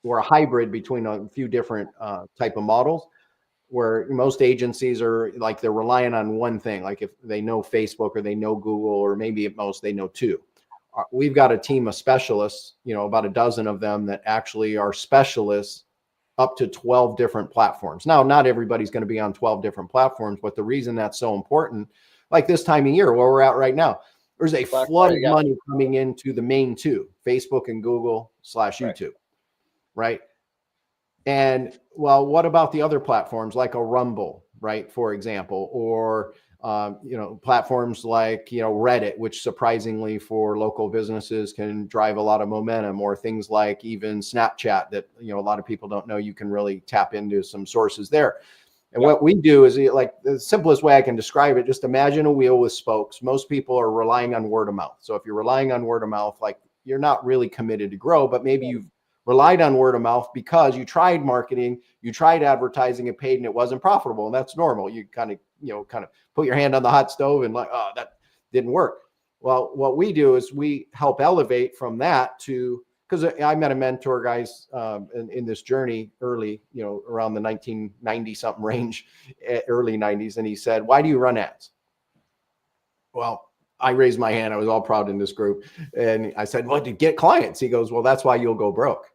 we're a hybrid between a few different type of models, where most agencies are like, they're relying on one thing. Like if they know Facebook or they know Google, or maybe at most they know two. We've got a team of specialists, about a dozen of them that actually are specialists up to 12 different platforms. Now, not everybody's going to be on 12 different platforms, but the reason that's so important, like this time of year where we're at right now, there's a flood of money coming into the main two, Facebook and Google / YouTube, right? And well, what about the other platforms like a Rumble, right? For example, or platforms like, Reddit, which surprisingly for local businesses can drive a lot of momentum, or things like even Snapchat that, a lot of people don't know, you can really tap into some sources there. And what we do is, like the simplest way I can describe it, just imagine a wheel with spokes. Most people are relying on word of mouth. So if you're relying on word of mouth, like you're not really committed to grow, but maybe you've relied on word of mouth because you tried marketing, you tried advertising and paid, and it wasn't profitable. And that's normal. You kind of put your hand on the hot stove and like, oh, that didn't work. Well, what we do is we help elevate from that to, because I met a mentor, guys, in this journey early, around the 1990 something range, early 90s. And he said, why do you run ads? Well, I raised my hand. I was all proud in this group. And I said, well, to get clients. He goes, well, that's why you'll go broke.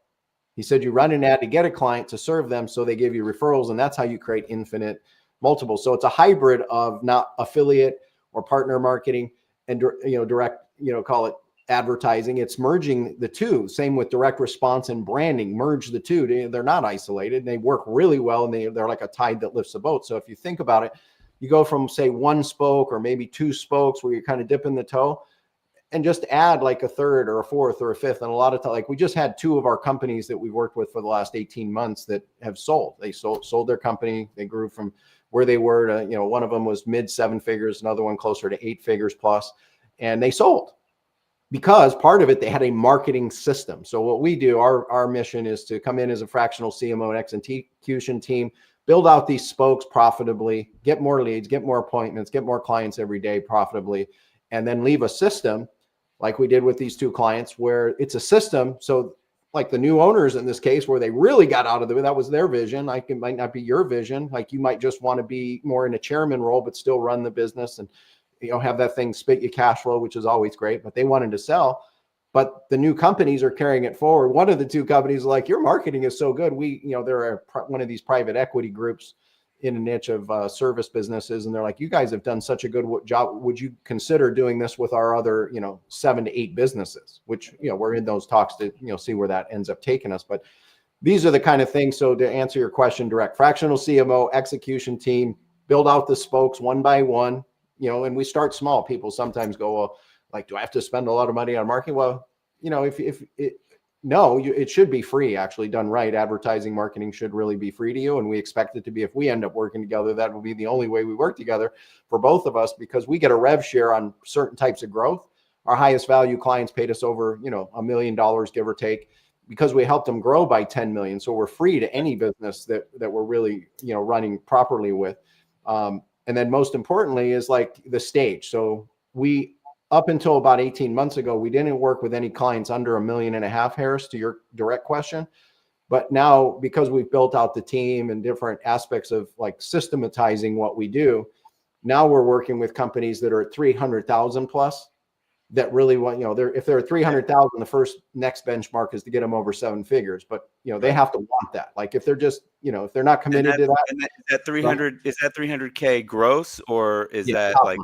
He said, you run an ad to get a client, to serve them, so they give you referrals, and that's how you create infinite multiples. So it's a hybrid of not affiliate or partner marketing and direct, call it advertising. It's merging the two. Same with direct response and branding. Merge the two. They're not isolated. They work really well, and they're like a tide that lifts the boat. So if you think about it, you go from, say, one spoke or maybe two spokes where you're kind of dipping the toe, and just add like a third or a fourth or a fifth. And a lot of time, like we just had two of our companies that we've worked with for the last 18 months that have sold. They sold their company. They grew from where they were to, one of them was mid 7 figures, another one closer to 8 figures plus, and they sold because part of it, they had a marketing system. So what we do, our mission is to come in as a fractional CMO and execution team, build out these spokes profitably, get more leads, get more appointments, get more clients every day profitably, and then leave a system like we did with these two clients where it's a system. So like the new owners in this case, where they really got out of that was their vision. Like it might not be your vision. Like you might just want to be more in a chairman role, but still run the business and, have that thing spit you cash flow, which is always great, but they wanted to sell. But the new companies are carrying it forward. One of the two companies, like, your marketing is so good. They're one of these private equity groups in a niche of service businesses. And they're like, you guys have done such a good job. Would you consider doing this with our other, 7 to 8 businesses, which, we're in those talks to, see where that ends up taking us. But these are the kind of things. So to answer your question direct, fractional CMO, execution team, build out the spokes one by one, and we start small. People sometimes go, well, like, do I have to spend a lot of money on marketing? Well, it should be free, actually, done right. Advertising, marketing should really be free to you. And we expect it to be. If we end up working together, that will be the only way we work together for both of us, because we get a rev share on certain types of growth. Our highest value clients paid us over, $1 million, give or take, because we helped them grow by 10 million. So we're free to any business that we're really, running properly with. And then most importantly is like the stage. So up until about 18 months ago, we didn't work with any clients under $1.5 million, Harris, to your direct question. But now, because we've built out the team and different aspects of like systematizing what we do, now we're working with companies that are at 300,000 plus, that really want, if they're at 300,000, the next benchmark is to get them over 7 figures. But, they have to want that. Like if they're just, if they're not committed to that. And that 300, is that 300K gross, or is that like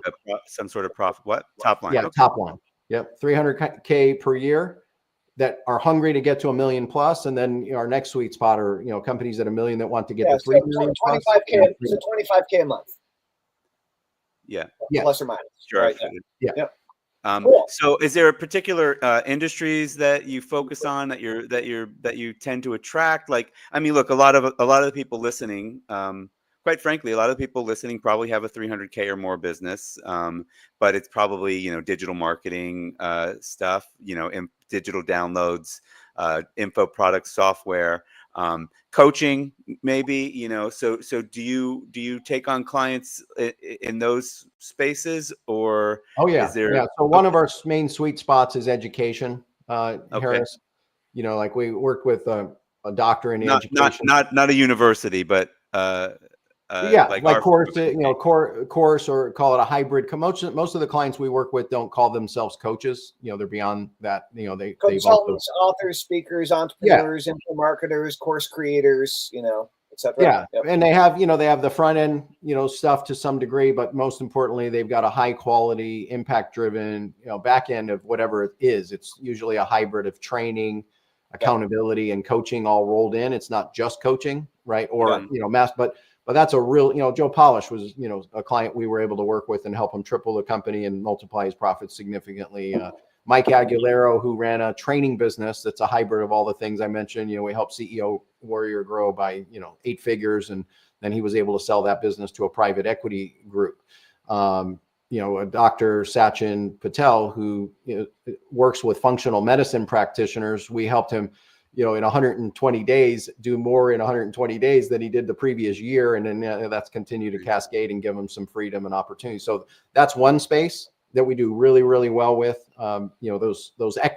some sort of profit? What? Top line? Yeah, okay. Top line. Yep. 300K per year that are hungry to get to $1 million plus. And then our next sweet spot are, companies at $1 million that want to get to 3 million plus. 25K, so 25K a month. Yeah. Plus or minus. Sure. Right? Yeah. Yep. Cool. So is there a particular industries that you focus on that you tend to attract? Like, I mean, look, a lot of the people listening, quite frankly, a lot of people listening probably have a 300K or more business, but it's probably, digital marketing stuff, digital downloads, info products, software, coaching, maybe, so do you take on clients in those spaces, or is there? Yeah. So one of our main sweet spots is education, Harris. Like we work with a doctor in education. Not a university, but like course, course, or call it a hybrid. Most of the clients we work with don't call themselves coaches. They're beyond that. Consultants, authors, speakers, entrepreneurs, info marketers, course creators, etc. Yeah. Yep. And they have the front end, stuff to some degree, but most importantly, they've got a high quality, impact driven, back end of whatever it is. It's usually a hybrid of training, accountability, and coaching all rolled in. It's not just coaching, right? Or, but that's a real, Joe Polish was, a client we were able to work with and help him triple the company and multiply his profits significantly. Mike Aguilera, who ran a training business that's a hybrid of all the things I mentioned. We helped CEO Warrior grow by 8 figures, and then he was able to sell that business to a private equity group. A Dr. Sachin Patel, who works with functional medicine practitioners. We helped him, in 120 days, do more in 120 days than he did the previous year, and then that's continued to cascade and give him some freedom and opportunity. So that's one space that we do really, really well with. Those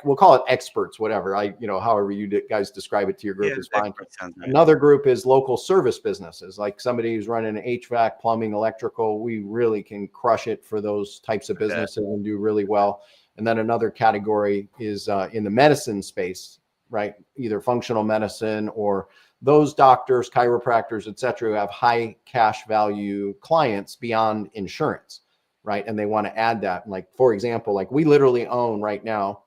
we'll call it experts, whatever. However you guys describe it to your group is fine. Right. Another group is local service businesses, like somebody who's running an HVAC, plumbing, electrical. We really can crush it for those types of businesses and do really well. And then another category is in the medicine space, right? Either functional medicine or those doctors, chiropractors, et cetera, who have high cash value clients beyond insurance. Right. And they want to add that. Like, for example, like we literally own right now,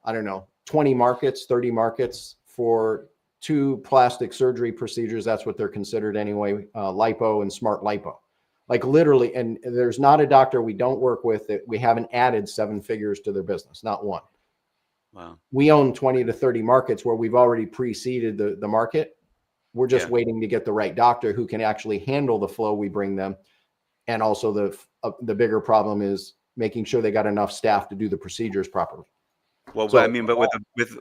20 markets, 30 markets for 2 plastic surgery procedures. That's what they're considered anyway. Lipo and smart lipo, like literally. And there's not a doctor we don't work with that we haven't added 7 figures to their business. Not one. Wow. We own 20 to 30 markets where we've already preceded the market. We're just waiting to get the right doctor who can actually handle the flow we bring them. And also the bigger problem is making sure they got enough staff to do the procedures properly. Well, so, I mean, but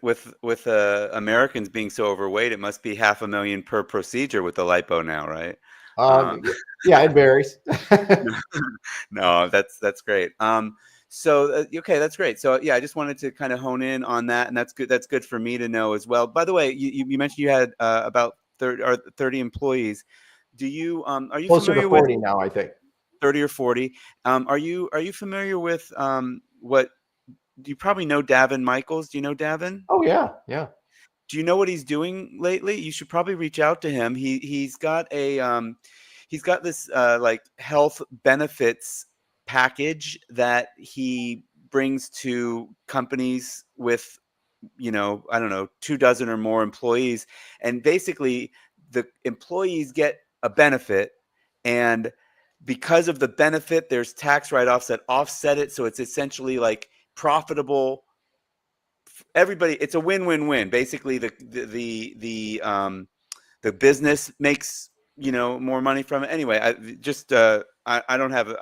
with Americans being so overweight, it must be $500,000 per procedure with the lipo now, right? Yeah, it varies. No, that's great. So okay, that's great. So yeah, I just wanted to kind of hone in on that, and that's good. That's good for me to know as well. By the way, you mentioned you had about 30 employees. Do you are you closer familiar to 40 with now? I think 30 or 40. Are you familiar with what? Do you probably know Davin Michaels? Do you know Davin? Oh yeah. Do you know what he's doing lately? You should probably reach out to him. He's got this like health benefits package that he brings to companies with, I don't know, 24 or more employees, and basically the employees get a benefit, and because of the benefit, there's tax write-offs that offset it. So it's essentially like profitable. Everybody, it's a win-win-win. Basically, the business makes, more money from it. Anyway, I don't have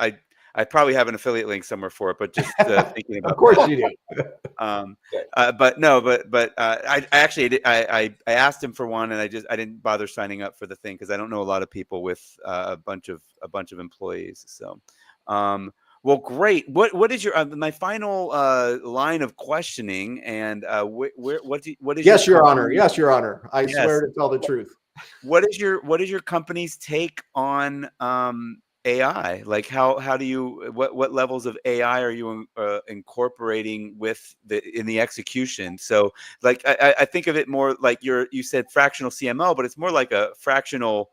I probably have an affiliate link somewhere for it, but just thinking about of course that. you do. I actually asked him for one, and I didn't bother signing up for the thing because I don't know a lot of people with a bunch of employees. So, well, great. What is your my final line of questioning? And what is? Yes, Your Honor. Yes, Your Honor. I swear to tell the truth. What is your company's take on AI? Like how do you what levels of AI are you incorporating in the execution? So like I think of it more like you said fractional CMO, but it's more like a fractional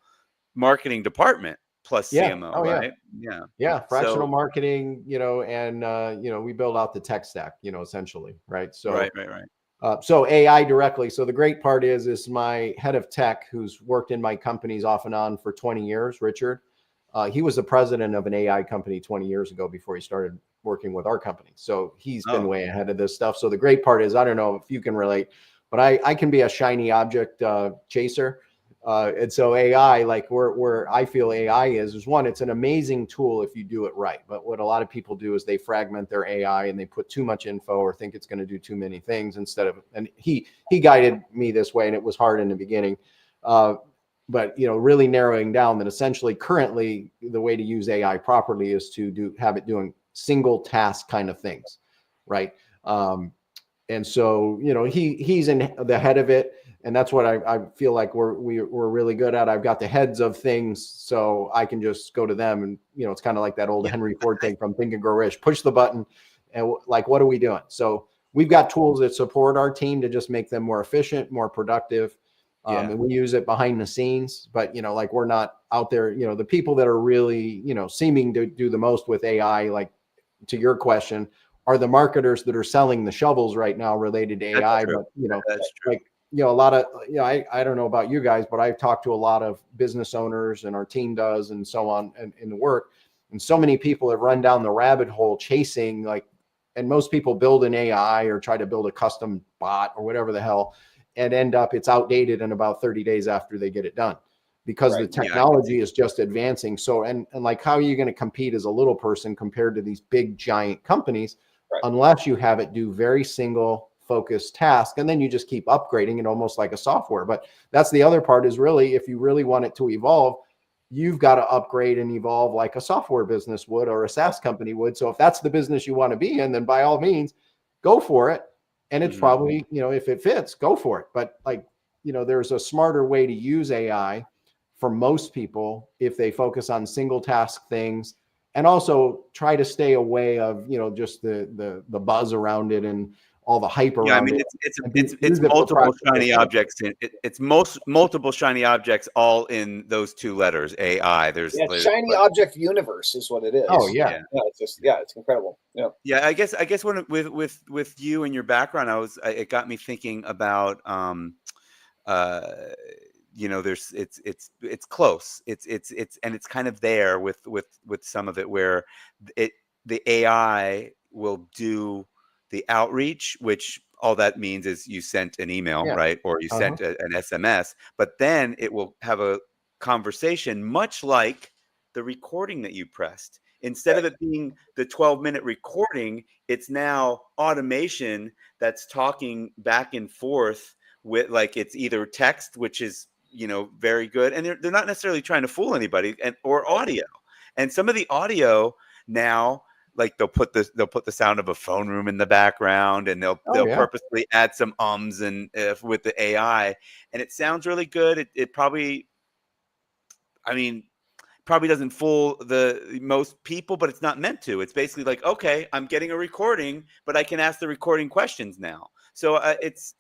marketing department plus CMO, right? Yeah. Fractional marketing, and we build out the tech stack, essentially, right? So right. So AI directly. So the great part is my head of tech, who's worked in my companies off and on for 20 years, Richard. He was the president of an AI company 20 years ago before he started working with our company. So he's been way ahead of this stuff. So the great part is, I don't know if you can relate, but I can be a shiny object chaser. And so AI, like where I feel AI is one, it's an amazing tool if you do it right. But what a lot of people do is they fragment their AI and they put too much info or think it's going to do too many things and he guided me this way, and it was hard in the beginning. But really narrowing down that essentially currently the way to use AI properly is to have it doing single task kind of things, right? And so he's in the head of it, and that's what I feel like we're really good at. I've got the heads of things, so I can just go to them, and it's kind of like that old Henry Ford thing from Think and Grow Rich: push the button, and like, what are we doing? So we've got tools that support our team to just make them more efficient, more productive. And we use it behind the scenes, but like we're not out there. The people that are really seeming to do the most with AI, like to your question, are the marketers that are selling the shovels right now related to AI. But that's true. like a lot of I don't know about you guys, but I've talked to a lot of business owners, and our team does, and so on, and in the work, and so many people have run down the rabbit hole chasing and most people build an AI or try to build a custom bot or whatever the hell, and end up it's outdated in about 30 days after they get it done, because the technology is just advancing. So, and like, how are you going to compete as a little person compared to these big giant companies, unless you have it do very single focused task, and then you just keep upgrading it almost like a software. But that's the other part, is really, if you really want it to evolve, you've got to upgrade and evolve like a software business would, or a SaaS company would. So if that's the business you want to be in, then by all means, go for it. And it's probably, if it fits, go for it. But there's a smarter way to use AI for most people if they focus on single task things, and also try to stay away of, just the buzz around it and all the hype around it. It's multiple shiny objects. It's multiple shiny objects all in those two letters, AI. There's shiny object universe is what it is. Oh yeah. It's incredible. I guess when with you and your background, it got me thinking about it's close. It's kind of there with some of it, where the AI will do the outreach, which all that means is you sent an email, right? Or you sent an SMS, but then it will have a conversation, much like the recording that you pressed. Instead of it being the 12-minute recording, it's now automation that's talking back and forth with, like, it's either text, which is, very good. And they're not necessarily trying to fool anybody, or audio. And some of the audio now, like they'll put the sound of a phone room in the background, and they'll purposely add some ums and with the AI, and it sounds really good. It probably doesn't fool the most people, but it's not meant to. It's basically like, okay, I'm getting a recording, but I can ask the recording questions now. So it's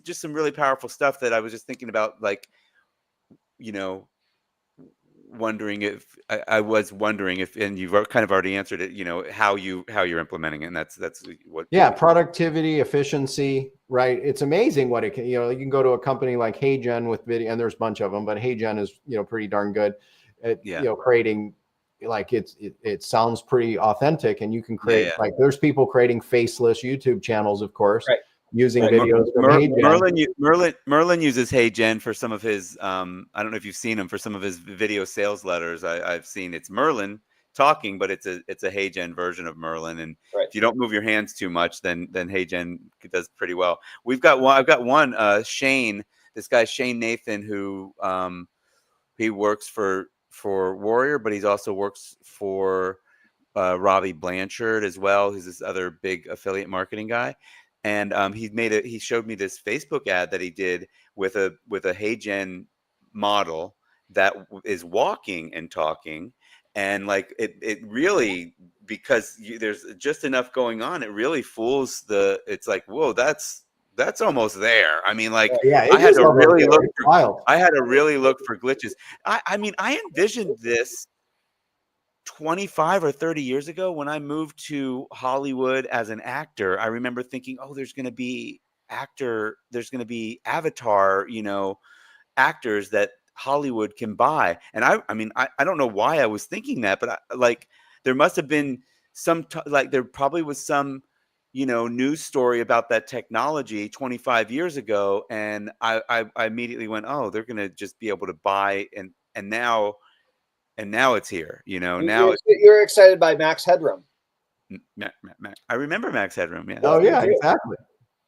just some really powerful stuff that I was just thinking about, like, wondering if and you've kind of already answered it, how you're implementing it. And that's what. Productivity, efficiency, right? It's amazing what it can, you can go to a company like HeyGen with video, and there's a bunch of them, but HeyGen is, pretty darn good at, creating like it sounds pretty authentic, and you can create like there's people creating faceless YouTube channels, of course, using videos from Merlin uses HeyGen for some of his I don't know if you've seen him for some of his video sales letters. I've seen it's Merlin talking, but it's a HeyGen version of Merlin, and if you don't move your hands too much, then HeyGen does pretty well. I've got one Shane, this guy Shane Nathan, who he works for Warrior, but he's also works for Robbie Blanchard as well, who's this other big affiliate marketing guy. And he showed me this Facebook ad that he did with a HeyGen model that is walking and talking. And like it really, because there's just enough going on, it really fools it's like, whoa, that's almost there. I mean, like, I had to really look for glitches. I mean, I envisioned this 25 or 30 years ago when I moved to Hollywood as an actor. I remember thinking, oh, there's going to be avatar, actors that Hollywood can buy. And I mean, I don't know why I was thinking that, but there must have been there probably was some, news story about that technology 25 years ago. And I immediately went, oh, they're going to just be able to buy. And now it's here, now you're excited by Max Headroom. I remember Max Headroom. Yeah. Oh yeah, exactly.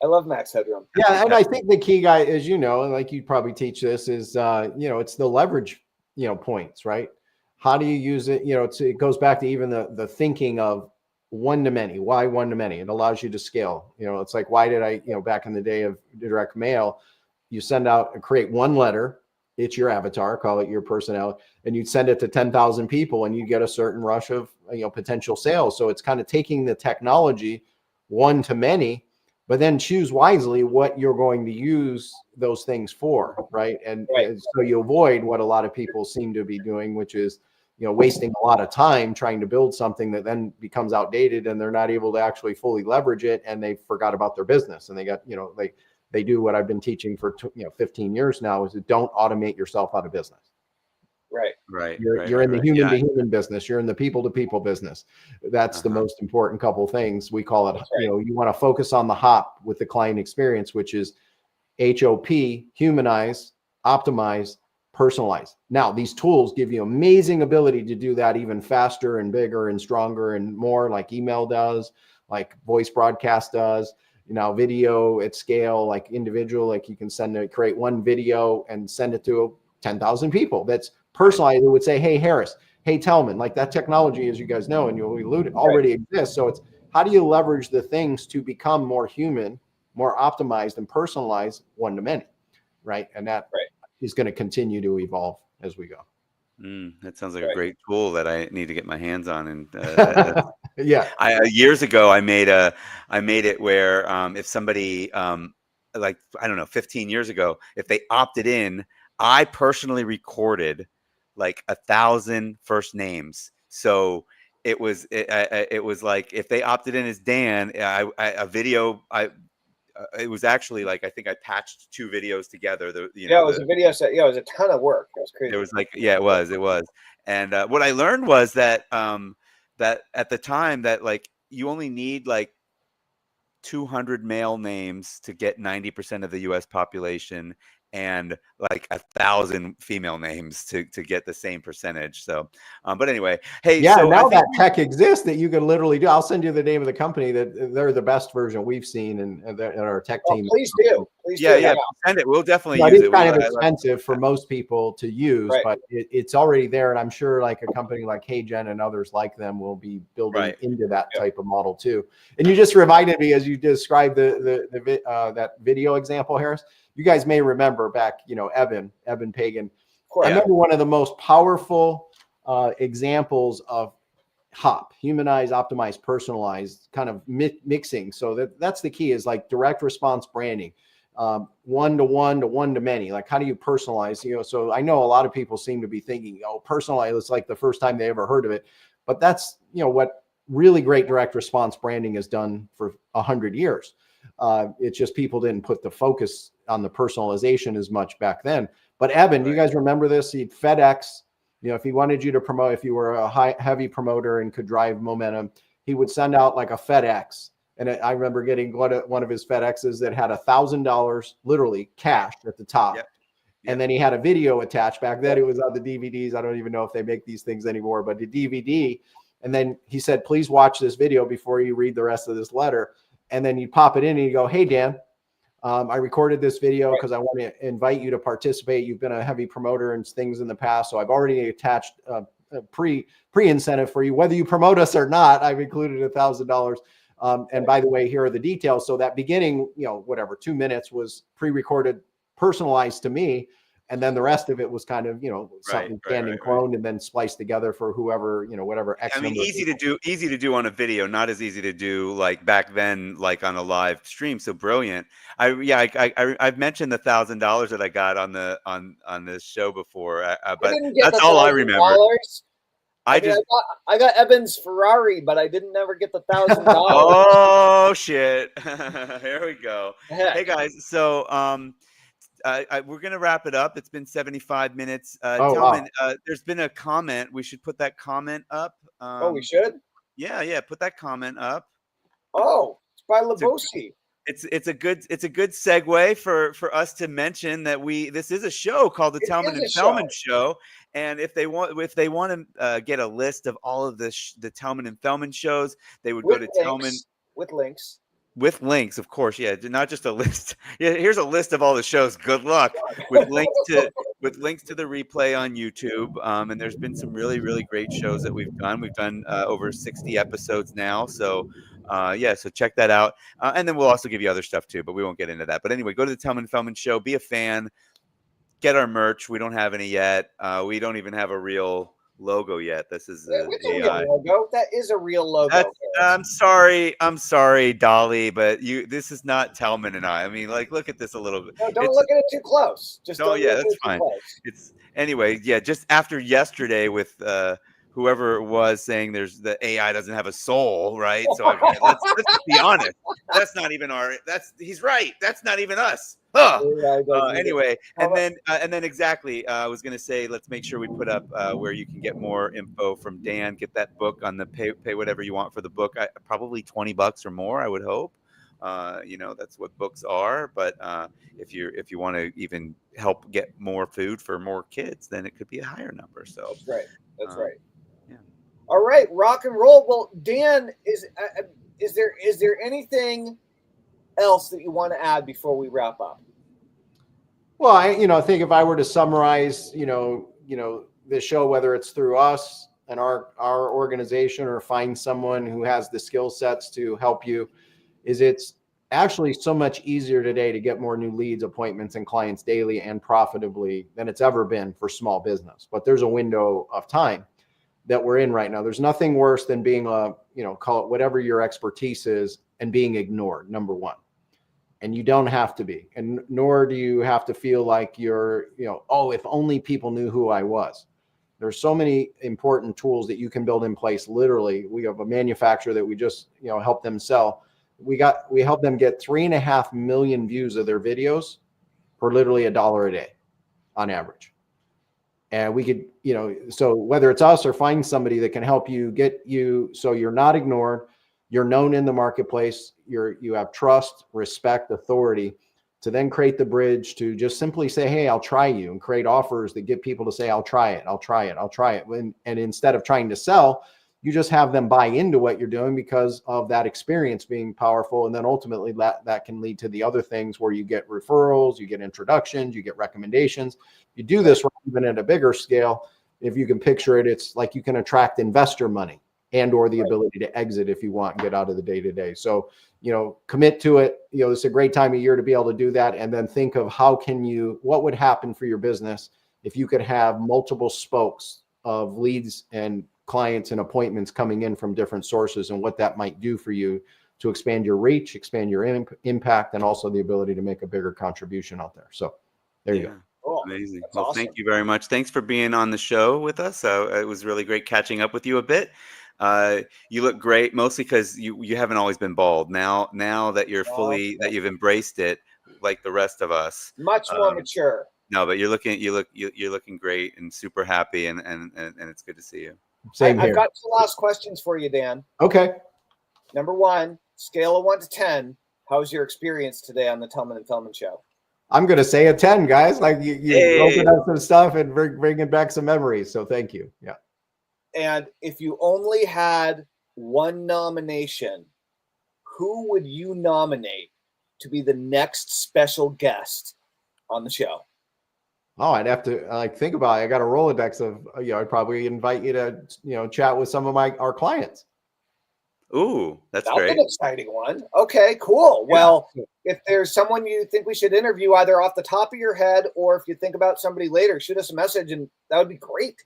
I love Max Headroom. Yeah, and I think the key guy, as you know, and like you probably teach this, is it's the leverage, points, right? How do you use it? It goes back to even the thinking of one to many. Why one to many? It allows you to scale. It's like, why did I, back in the day of direct mail, you send out and create one letter. It's your avatar, call it your personality, and you'd send it to 10,000 people and you get a certain rush of, potential sales. So it's kind of taking the technology one to many, but then choose wisely what you're going to use those things for, right? And so you avoid what a lot of people seem to be doing, which is, wasting a lot of time trying to build something that then becomes outdated and they're not able to actually fully leverage it, and they forgot about their business, and they got, they do what I've been teaching for 15 years now, is don't automate yourself out of business. Right. You're in the human to human business. You're in the people to people business. That's the most important couple things. We call it, you want to focus on the HOP with the client experience, which is HOP, humanize, optimize, personalize. Now, these tools give you amazing ability to do that even faster and bigger and stronger and more, like email does, like voice broadcast does. Video at scale, like individual, like you can create one video and send it to 10,000 people. That's personalized. It would say, hey, Harris, hey, Tellman, like that technology, as you guys know, and you'll allude, it already exists. So it's how do you leverage the things to become more human, more optimized and personalized one to many, right? And that is going to continue to evolve as we go. That sounds like a great tool that I need to get my hands on. And years ago, I made it where if somebody like, I don't know, 15 years ago, if they opted in, I personally recorded like 1,000 first names. So it was like if they opted in as Dan, it was actually like, I think I patched 2 videos together. It was a video set. Yeah, it was a ton of work. It was crazy. It was like, it was. And what I learned was that that at the time that like you only need like 200 male names to get 90% of the U.S. population, and like 1,000 female names to get the same percentage. So, but anyway, hey, so now that tech exists that you can literally do. I'll send you the name of the company that they're the best version we've seen, and our tech team. Please do. Yeah, send it. We'll definitely use it. It's kind of expensive for most people to use, but it's already there, and I'm sure like a company like HeyGen and others like them will be building into that type of model too. And you just reminded me as you described that video example, Harris. You guys may remember back, Evan Pagan. I remember one of the most powerful examples of HOP, humanize, optimize, personalize, kind of mixing. So that's the key, is like direct response branding, one to one to one to many. Like, how do you personalize? So I know a lot of people seem to be thinking, personalize. It's like the first time they ever heard of it. But that's, what really great direct response branding has done for 100 years. It's just people didn't put the focus on the personalization as much back then. But Evan, do you guys remember this? FedEx if he wanted you to promote, if you were a heavy promoter and could drive momentum, he would send out like a FedEx. And I remember getting one of his FedExes that had $1,000 literally cash at the top. Yep. And then he had a video attached. Back then it was on the DVDs. I don't even know if they make these things anymore, but the DVD. And then he said, please watch this video before you read the rest of this letter. And then you pop it in and you go, hey, Dan, I recorded this video because I want to invite you to participate. You've been a heavy promoter and things in the past. So I've already attached a pre-incentive for you. Whether you promote us or not, I've included $1,000. And by the way, here are the details. So that beginning, 2 minutes was pre-recorded, personalized to me. And then the rest of it was kind of, something cloned and then spliced together for whoever, whatever. Easy to do on a video, not as easy to do like back then, like on a live stream. So brilliant. I've mentioned the $1,000 that I got on this show before, but that's all I remember. I got Evan's Ferrari, but I didn't never get the $1,000. Oh shit! Here we go. Hey guys, so we're gonna wrap it up. It's been 75 minutes. Tellman, there's been a comment. We should put that comment up. We should. Yeah. Put that comment up. Oh, it's by Labosi. It's a good segue for us to mention that this is a show called the Tellman and Fellman Show. And if they want to get a list of all of the Tellman and Fellman shows, they would go to Tellman with links. With links, of course, yeah, not just a list. Yeah, here's a list of all the shows. Good luck with links to the replay on YouTube. And there's been some really, really great shows that we've done. We've done over 60 episodes now. So so check that out. And then we'll also give you other stuff too, but we won't get into that. But anyway, go to the Tellman Fellman Show. Be a fan. Get our merch. We don't have any yet. We don't even have a real logo yet. This is a real logo. That is a real logo. I'm sorry, Dolly, but this is not Tellman and I. I mean, like, look at this a little bit. No, don't look at it too close. Just that's fine. It's anyway, just after yesterday with whoever it was saying the AI doesn't have a soul, right? So let's be honest. That's not even he's right. That's not even us. Anyway, and then exactly, I was going to say, let's make sure we put up where you can get more info from Dan. Get that book on the pay whatever you want for the book. Probably $20 or more, I would hope. That's what books are. But if you want to even help get more food for more kids, then it could be a higher number. So that's right. Yeah. All right, rock and roll. Well, Dan, is there anything else that you want to add before we wrap up? Well, I think if I were to summarize, the show, whether it's through us and our organization or find someone who has the skill sets to help you, it's actually so much easier today to get more new leads, appointments, and clients daily and profitably than it's ever been for small business. But there's a window of time that we're in right now. There's nothing worse than being call it whatever your expertise is and being ignored, number one. And you don't have to be, and nor do you have to feel like you're, if only people knew who I was. There's so many important tools that you can build in place. Literally, we have a manufacturer that we just, help them sell. We help them get 3.5 million views of their videos for literally $1 a day on average. And we could, so whether it's us or find somebody that can help you so you're not ignored, you're known in the marketplace, you have trust, respect, authority, to then create the bridge to just simply say, hey, I'll try you, and create offers that get people to say, I'll try it. And instead of trying to sell, you just have them buy into what you're doing because of that experience being powerful. And then ultimately that can lead to the other things where you get referrals, you get introductions, you get recommendations. You do this even at a bigger scale. If you can picture it, it's like you can attract investor money and or the ability to exit if you want and get out of the day-to-day. So, commit to it. It's a great time of year to be able to do that. And then think of what would happen for your business if you could have multiple spokes of leads and clients and appointments coming in from different sources, and what that might do for you to expand your reach, expand your impact, and also the ability to make a bigger contribution out there. So there you go. Cool. Amazing. That's well, awesome. Thank you very much. Thanks for being on the show with us. It was really great catching up with you a bit. You look great, mostly because you haven't always been bald. Now that you're that you've embraced it, like the rest of us. Much more mature. No, but you're looking great and super happy, and it's good to see you. Same here. I've got 2 last questions for you, Dan. Okay. Number 1, scale of 1 to 10. How's your experience today on the Tellman and Fellman show? I'm going to say a 10, guys. Like you Hey. opened up some stuff and bringing back some memories. So thank you. Yeah. And if you only had 1 nomination, who would you nominate to be the next special guest on the show? Oh, I'd have to think about it. I got a Rolodex of, I'd probably invite you to, chat with some of our clients. Ooh, that's That's great. an exciting one. Okay, cool. Yeah. Well, if there's someone you think we should interview either off the top of your head, or if you think about somebody later, shoot us a message and that would be great.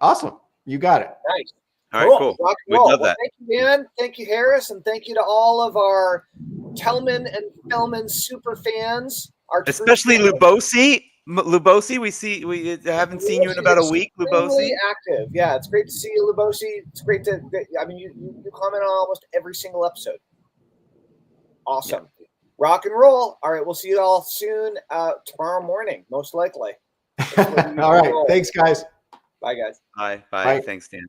Awesome. You got it. Nice. All right, cool. We'd love that. Thank you, Dan. Thank you, Harris. And thank you to all of our Tellman and Fellman super fans. Especially Lubosi. Lubosi, we haven't seen you in about a week, Lubosi. Active. Yeah, it's great to see you, Lubosi. It's great to, you comment on almost every single episode. Awesome. Yeah. Rock and roll. All right, we'll see you all soon tomorrow morning, most likely. All right. Thanks, guys. Bye, guys. Bye. Thanks, Dan.